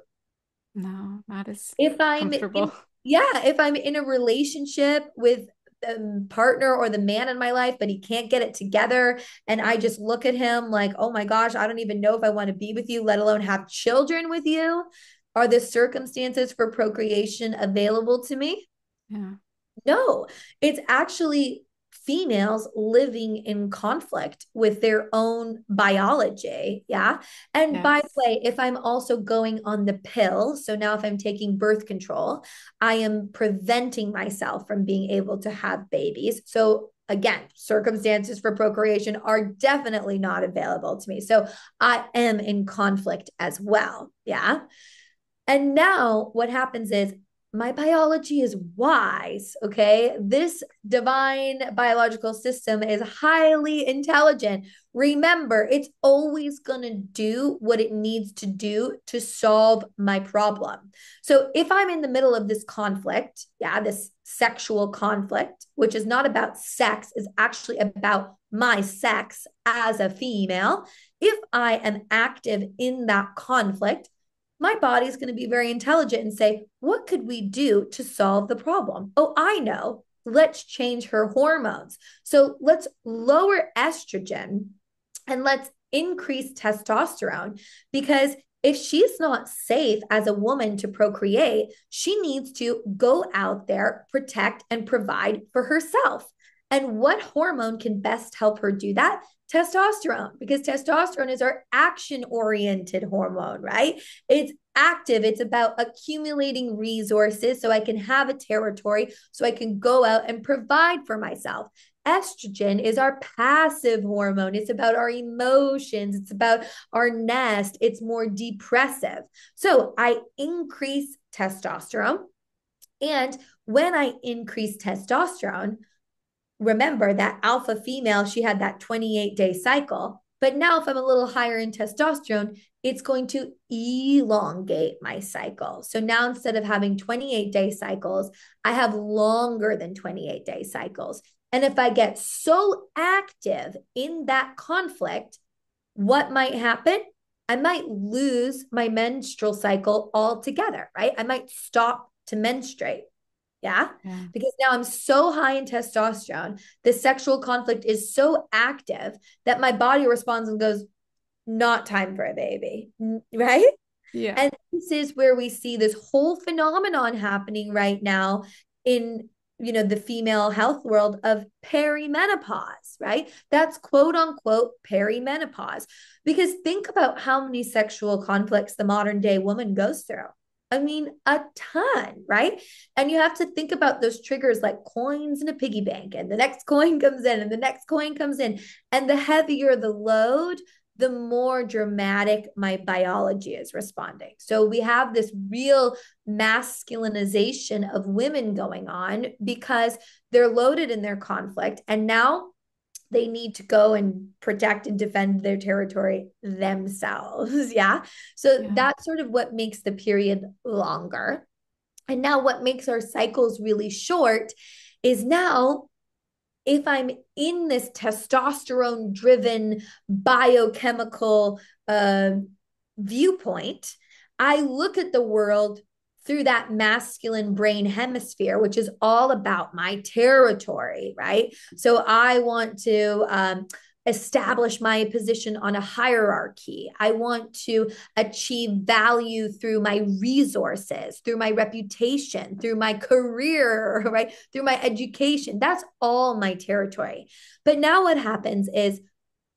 No, not as If I'm comfortable. in, yeah, if I'm in a relationship with the partner or the man in my life, but he can't get it together, and I just look at him like, oh my gosh, I don't even know if I want to be with you, let alone have children with you. Are the circumstances for procreation available to me? Yeah. No, it's actually females living in conflict with their own biology. Yeah. And by the Yes. way, if I'm also going on the pill, so now if I'm taking birth control, I am preventing myself from being able to have babies. So again, circumstances for procreation are definitely not available to me. So I am in conflict as well. Yeah. And now what happens is my biology is wise, okay? This divine biological system is highly intelligent. Remember, it's always going to do what it needs to do to solve my problem. So if I'm in the middle of this conflict, yeah, this sexual conflict, which is not about sex, is actually about my sex as a female. If I am active in that conflict, my body is going to be very intelligent and say, what could we do to solve the problem? Oh, I know. Let's change her hormones. So let's lower estrogen and let's increased testosterone because if she's not safe as a woman to procreate, she needs to go out there, protect, and provide for herself. And what hormone can best help her do that? Testosterone, because testosterone is our action oriented hormone, right? It's active, it's about accumulating resources so I can have a territory, so I can go out and provide for myself. Estrogen is our passive hormone. It's about our emotions. It's about our nest. It's more depressive. So I increase testosterone. And when I increase testosterone, remember that alpha female, she had that 28-day cycle. But now, if I'm a little higher in testosterone, it's going to elongate my cycle. So now instead of having 28-day cycles, I have longer than 28-day cycles. And if I get so active in that conflict, what might happen? I might lose my menstrual cycle altogether, right? I might stop to menstruate. Yeah. Yeah. Because now I'm so high in testosterone, the sexual conflict is so active that my body responds and goes, not time for a baby. Right. Yeah. And this is where we see this whole phenomenon happening right now in the female health world of perimenopause, right? That's quote unquote perimenopause. Because think about how many sexual conflicts the modern day woman goes through. I mean, a ton, right? And you have to think about those triggers like coins in a piggy bank, and the next coin comes in, and the next coin comes in. And the heavier the load, the more dramatic my biology is responding. So we have this real masculinization of women going on because they're loaded in their conflict. And now they need to go and protect and defend their territory themselves. Yeah. So Yeah. that's sort of what makes the period longer. And now what makes our cycles really short is now if I'm in this testosterone driven biochemical viewpoint, I look at the world through that masculine brain hemisphere, which is all about my territory, right? So I want to establish my position on a hierarchy. I want to achieve value through my resources, through my reputation, through my career, right? Through my education. That's all my territory. But now what happens is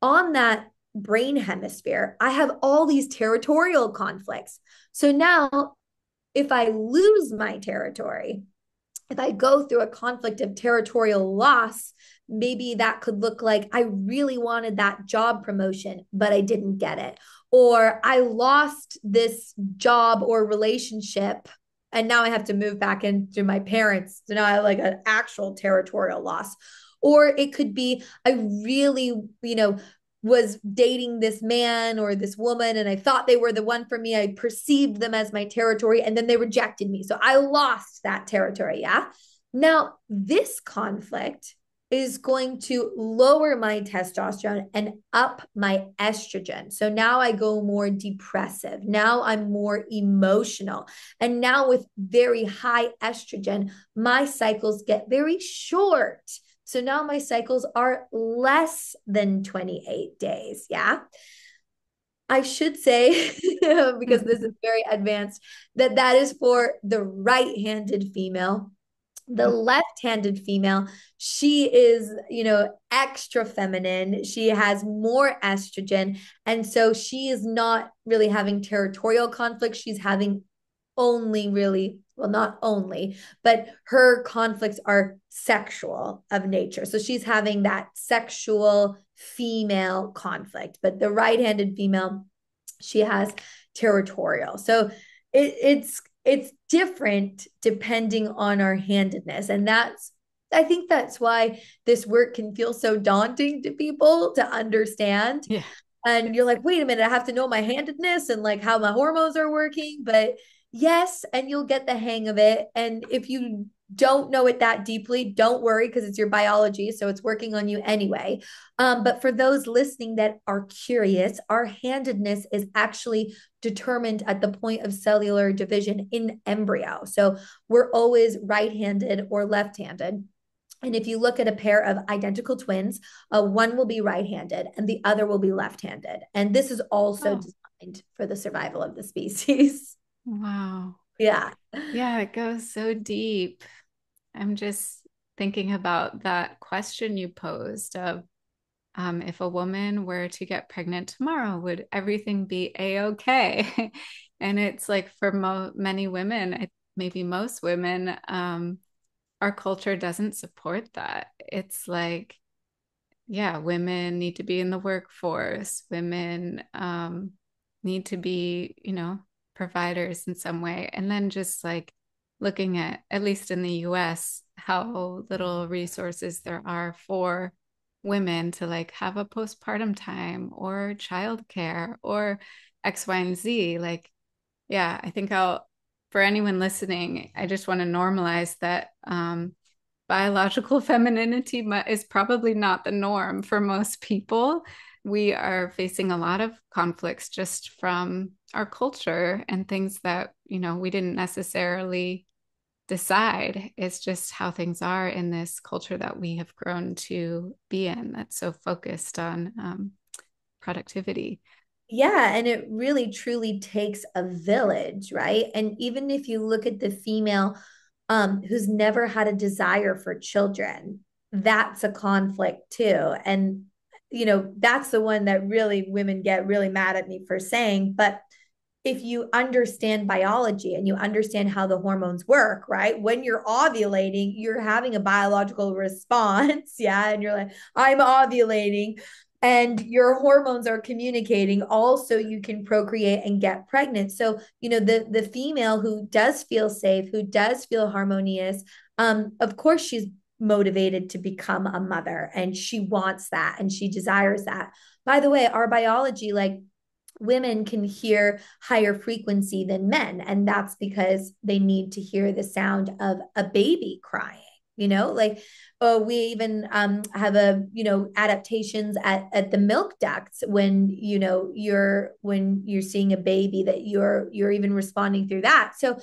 on that brain hemisphere, I have all these territorial conflicts. So now if I lose my territory, if I go through a conflict of territorial loss, maybe that could look like I really wanted that job promotion, but I didn't get it. Or I lost this job or relationship and now I have to move back into my parents. So now I have like an actual territorial loss. Or it could be I really, was dating this man or this woman and I thought they were the one for me. I perceived them as my territory and then they rejected me. So I lost that territory. Yeah. Now, this conflict is going to lower my testosterone and up my estrogen. So now I go more depressive. Now I'm more emotional. And now with very high estrogen, my cycles get very short. So now my cycles are less than 28 days. Yeah. I should say, because this is very advanced, that is for the right handed female. The left handed female, she is, extra feminine. She has more estrogen. And so she is not really having territorial conflict. She's having only really, well, not only, but her conflicts are sexual of nature. So she's having that sexual female conflict, but the right-handed female, she has territorial. So it's different depending on our handedness. And I think that's why this work can feel so daunting to people to understand. Yeah. And you're like, wait a minute, I have to know my handedness and like how my hormones are working. But yes, and you'll get the hang of it. And if you don't know it that deeply, don't worry because it's your biology. So it's working on you anyway. But for those listening that are curious, our handedness is actually determined at the point of cellular division in embryo. So we're always right handed or left handed. And if you look at a pair of identical twins, one will be right-handed and the other will be left-handed. And this is also Oh, designed for the survival of the species. wow. Yeah. Yeah, it goes so deep. I'm just thinking about that question you posed of if a woman were to get pregnant tomorrow, would everything be a-okay? And it's like for many women, maybe most women, our culture doesn't support that. It's like, yeah, women need to be in the workforce. Women need to be, providers in some way. And then just like looking at least in the US, how little resources there are for women to like have a postpartum time or childcare or X, Y, and Z. Like, yeah, I think for anyone listening, I just want to normalize that biological femininity is probably not the norm for most people. We are facing a lot of conflicts just from our culture and things that, we didn't necessarily decide. It's just how things are in this culture that we have grown to be in that's so focused on productivity. Yeah, and it really truly takes a village, right? And even if you look at the female who's never had a desire for children, that's a conflict too. And that's the one that really women get really mad at me for saying, but if you understand biology and you understand how the hormones work, right? When you're ovulating, you're having a biological response. Yeah. And you're like, I'm ovulating. And your hormones are communicating also you can procreate and get pregnant. So, the female who does feel safe, who does feel harmonious, of course she's motivated to become a mother and she wants that and she desires that. By the way, our biology, like women can hear higher frequency than men, and that's because they need to hear the sound of a baby crying. Like, oh, we even have adaptations at the milk ducts when you're seeing a baby, that you're even responding through that. So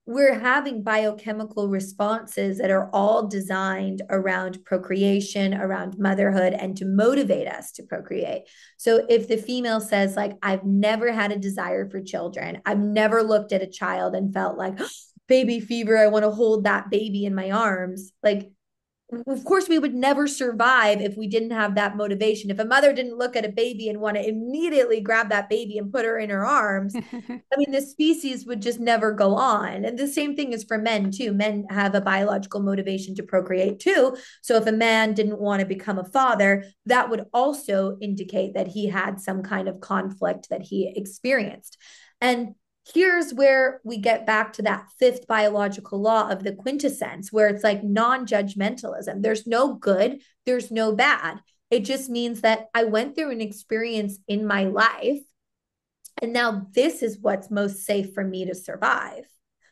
we're having biochemical responses that are all designed around procreation, around motherhood, and to motivate us to procreate. So if the female says, like, I've never had a desire for children, I've never looked at a child and felt like, baby fever, I want to hold that baby in my arms. Like, of course, we would never survive if we didn't have that motivation. If a mother didn't look at a baby and want to immediately grab that baby and put her in her arms, I mean, the species would just never go on. And the same thing is for men, too. Men have a biological motivation to procreate, too. So if a man didn't want to become a father, that would also indicate that he had some kind of conflict that he experienced. And here's where we get back to that fifth biological law of the quintessence, where it's like non-judgmentalism. There's no good, there's no bad. It just means that I went through an experience in my life, and now this is what's most safe for me to survive.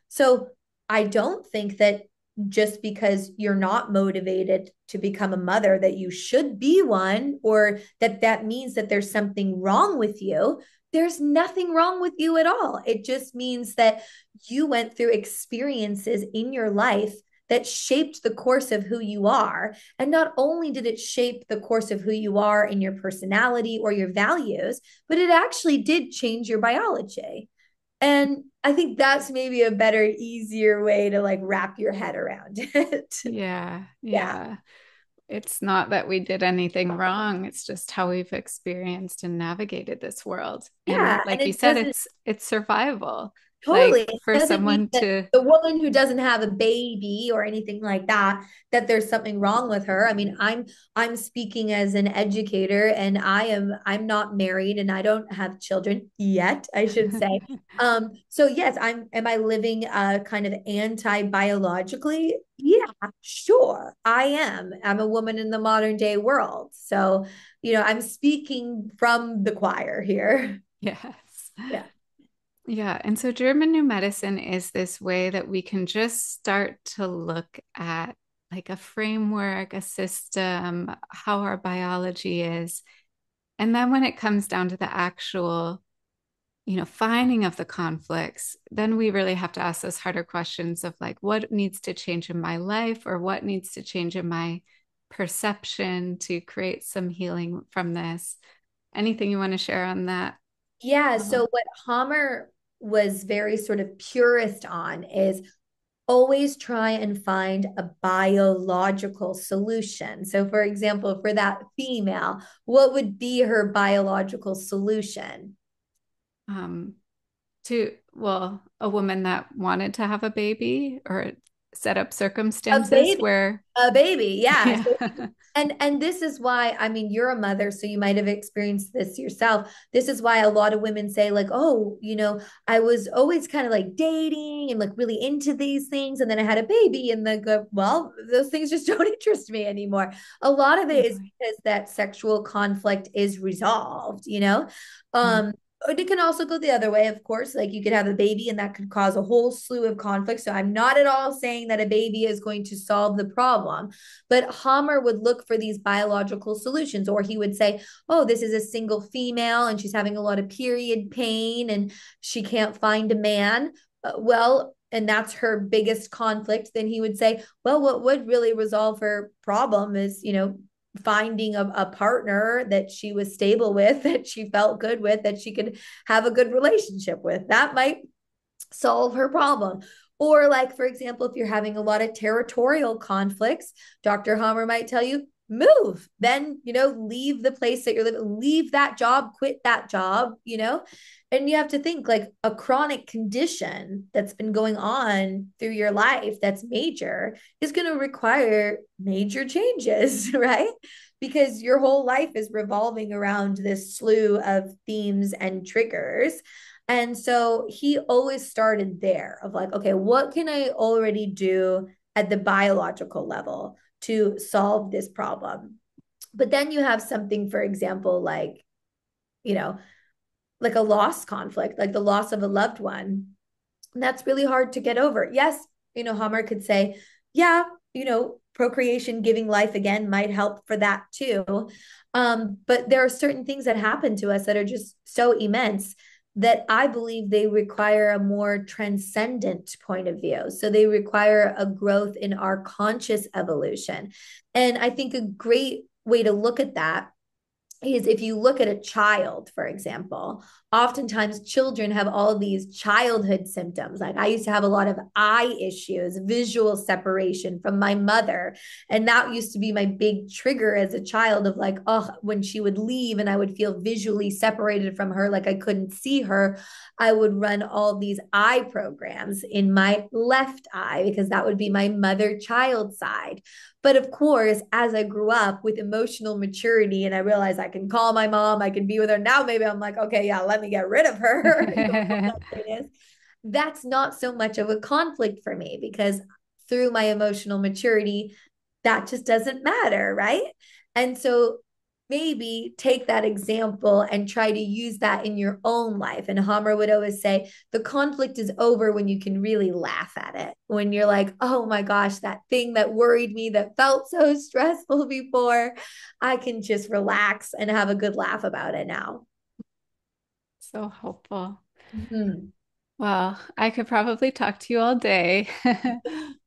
So I don't think that just because you're not motivated to become a mother that you should be one, or that means that there's something wrong with you. There's nothing wrong with you at all. It just means that you went through experiences in your life that shaped the course of who you are. And not only did it shape the course of who you are in your personality or your values, but it actually did change your biology. And I think that's maybe a better, easier way to like wrap your head around it. Yeah, Yeah. yeah. It's not that we did anything wrong. It's just how we've experienced and navigated this world. And Yeah. And like you it said, doesn't. it's survival. Totally. Like It for doesn't mean someone that to the woman who doesn't have a baby or anything like that, that there's something wrong with her. I mean, I'm speaking as an educator, and I'm not married and I don't have children yet, I should say. So yes, am I living kind of anti-biologically? Yeah, sure. I am. I'm a woman in the modern day world. So, I'm speaking from the choir here. yes. Yeah. Yeah, and so German New Medicine is this way that we can just start to look at like a framework, a system, how our biology is. And then when it comes down to the actual finding of the conflicts, then we really have to ask those harder questions of like, what needs to change in my life or what needs to change in my perception to create some healing from this. Anything you want to share on that? Yeah, Oh, so what Hammer was very sort of purist on is always try and find a biological solution. So, for example, for that female, what would be her biological solution? um, well, a woman that wanted to have a baby or set up A circumstances baby. where, A baby, yeah. yeah. So, and this is why, I mean, you're a mother, so you might have experienced this yourself. This is why a lot of women say, like, oh, I was always kind of like dating and like really into these things, and then I had a baby, and then go, well, those things just don't interest me anymore. A lot of it is Totally. because that sexual conflict is resolved. Mm. Um, it can also go the other way, of course. Like you could have a baby and that could cause a whole slew of conflict. So I'm not at all saying that a baby is going to solve the problem. But Hammer would look for these biological solutions, or he would say, oh, this is a single female and she's having a lot of period pain and she can't find a man. Well, and that's her biggest conflict. Then he would say, well, what would really resolve her problem is, finding a partner that she was stable with, that she felt good with, that she could have a good relationship with. That might solve her problem. Or, like, for example, if you're having a lot of territorial conflicts, Dr. Hammer might tell you, move, then, leave the place that you're living, leave that job, quit that job. And you have to think like a chronic condition that's been going on through your life that's major is going to require major changes, right? Because your whole life is revolving around this slew of themes and triggers. And so he always started there of like, okay, what can I already do at the biological level to solve this problem? But then you have something, for example, you know, like a loss conflict, like the loss of a loved one. And that's really hard to get over. Yes, Hammer could say, yeah, procreation, giving life again might help for that too. But there are certain things that happen to us that are just so immense that I believe they require a more transcendent point of view. So they require a growth in our conscious evolution. And I think a great way to look at that is if you look at a child, for example, oftentimes children have all these childhood symptoms. Like I used to have a lot of eye issues, visual separation from my mother. And that used to be my big trigger as a child of like, oh, when she would leave and I would feel visually separated from her, like I couldn't see her, I would run all these eye programs in my left eye because that would be my mother child side. But of course, as I grew up with emotional maturity and I realized I can call my mom, I can be with her. Now maybe I'm like, okay, yeah, let me get rid of her. That's not so much of a conflict for me because through my emotional maturity, that just doesn't matter, right? And so maybe take that example and try to use that in your own life. And Hammer would always say, the conflict is over when you can really laugh at it. When you're like, oh my gosh, that thing that worried me, that felt so stressful before, I can just relax and have a good laugh about it now. So helpful. Mhm. Well, I could probably talk to you all day,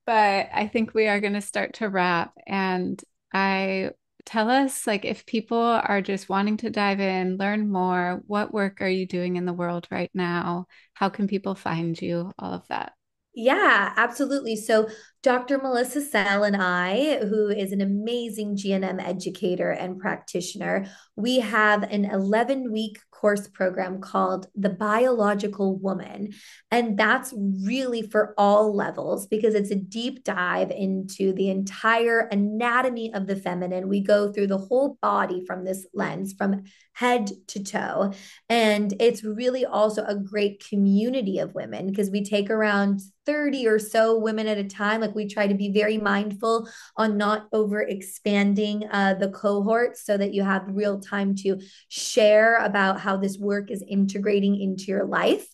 but I think we are going to start to wrap. And I tell us, like, if people are just wanting to dive in, learn more, what work are you doing in the world right now? How can people find you? All of that. Yeah, absolutely. So, Dr. Melissa Sell and I, who is an amazing GNM educator and practitioner, we have an 11-week course program called The Biological Woman. And that's really for all levels because it's a deep dive into the entire anatomy of the feminine. We go through the whole body from this lens, from head to toe. And it's really also a great community of women because we take around 30 or so women at a time. Like we try to be very mindful on not over expanding the cohorts so that you have real time to share about how this work is integrating into your life.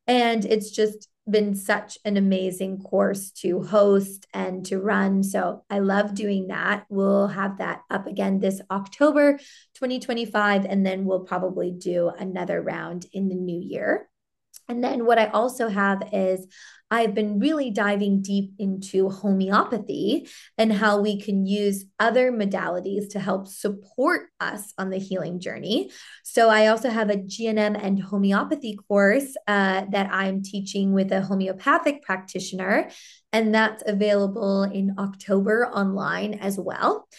And it's just been such an amazing course to host and to run. So I love doing that. We'll have that up again this October 2025, and then we'll probably do another round in the new year. And then what I also have is I've been really diving deep into homeopathy and how we can use other modalities to help support us on the healing journey. So I also have a GNM and homeopathy course that I'm teaching with a homeopathic practitioner, and that's available in October online as well.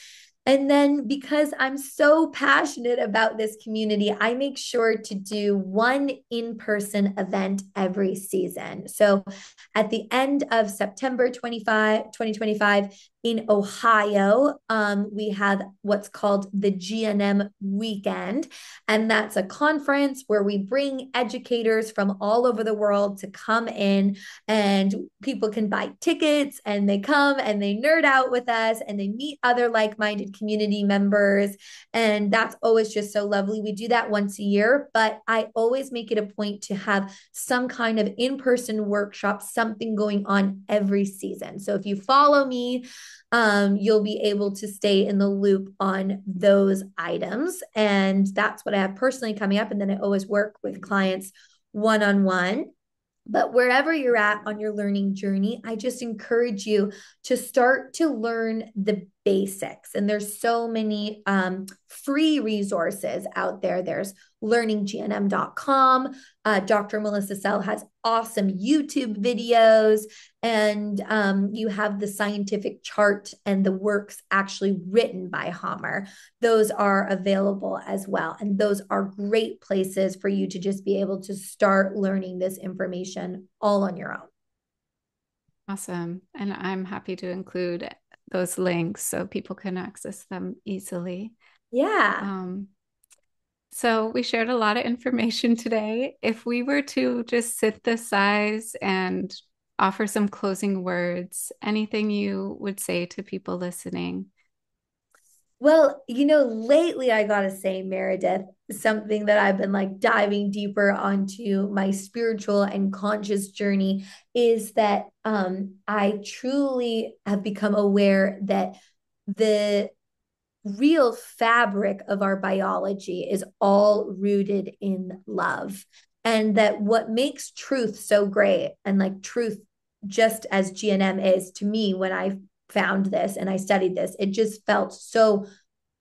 And then because I'm so passionate about this community, I make sure to do one in-person event every season. So at the end of September 2025 in Ohio, we have what's called the GNM Weekend. And that's a conference where we bring educators from all over the world to come in, and people can buy tickets and they come and they nerd out with us and they meet other like-minded community members, and that's always just so lovely. We do that once a year, but I always make it a point to have some kind of in-person workshop, something going on every season. So if you follow me, you'll be able to stay in the loop on those items, and that's what I have personally coming up. And then I always work with clients one-on-one. But wherever you're at on your learning journey, I just encourage you to start to learn the basics. And there's so many free resources out there. There's learninggnm.com. Dr. Melissa Sell has awesome YouTube videos, and you have the scientific chart and the works actually written by Hammer. Those are available as well. And those are great places for you to just be able to start learning this information all on your own. Awesome. And I'm happy to include those links so people can access them easily. Yeah. Um, so we shared a lot of information today. If we were to just synthesize and offer some closing words, anything you would say to people listening? Well, lately I gotta say, Meredith, something that I've been like diving deeper onto my spiritual and conscious journey is that I truly have become aware that the real fabric of our biology is all rooted in love. And that what makes truth so great, and like truth, just as GNM is to me, when I found this and I studied this, it just felt so,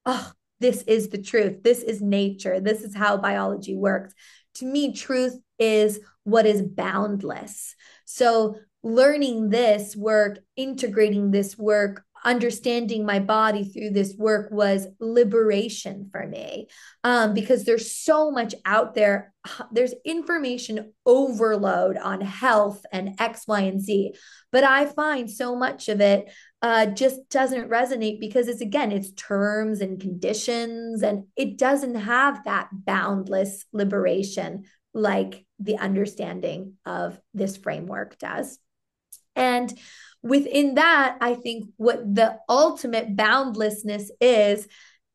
oh, this is the truth. This is nature. This is how biology works. To me, truth is what is boundless. So, learning this work, integrating this work, understanding my body through this work was liberation for me, because there's so much out there. There's information overload on health and X, Y, and Z. But I find so much of it just doesn't resonate because it's terms and conditions, and it doesn't have that boundless liberation like the understanding of this framework does. And within that, I think what the ultimate boundlessness is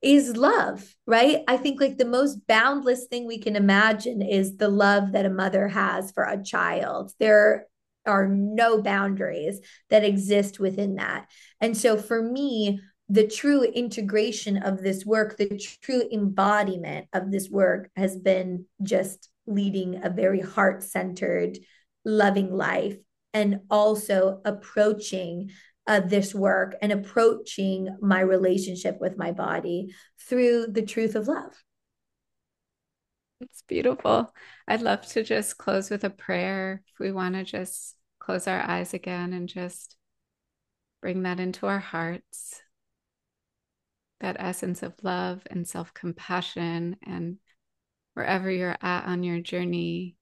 love, right? I think like the most boundless thing we can imagine is the love that a mother has for a child. There are no boundaries that exist within that. And so for me, the true integration of this work, the true embodiment of this work has been just leading a very heart centered, loving life, and also approaching this work and approaching my relationship with my body through the truth of love. It's beautiful. I'd love to just close with a prayer. If we want to just close our eyes again and just bring that into our hearts, that essence of love and self-compassion, and wherever you're at on your journey,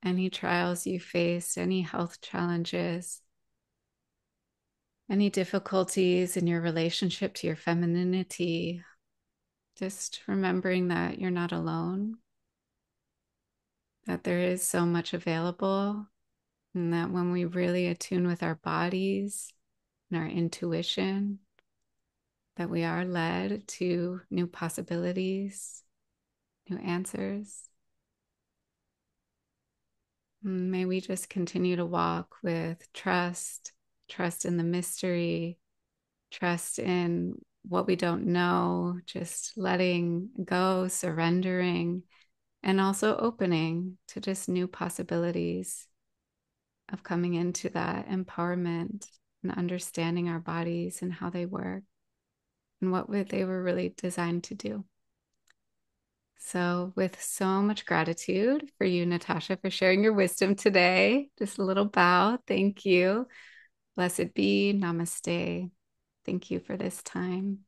any trials you faced, any health challenges, any difficulties in your relationship to your femininity, just remembering that you're not alone, that there is so much available, and that when we really attune with our bodies and our intuition, that we are led to new possibilities, new answers. May we just continue to walk with trust, trust in the mystery, trust in what we don't know, just letting go, surrendering, and also opening to just new possibilities of coming into that empowerment and understanding our bodies and how they work and what they were really designed to do. So, with so much gratitude for you, Natasha, for sharing your wisdom today, just a little bow. Thank you. Blessed be. Namaste. Thank you for this time.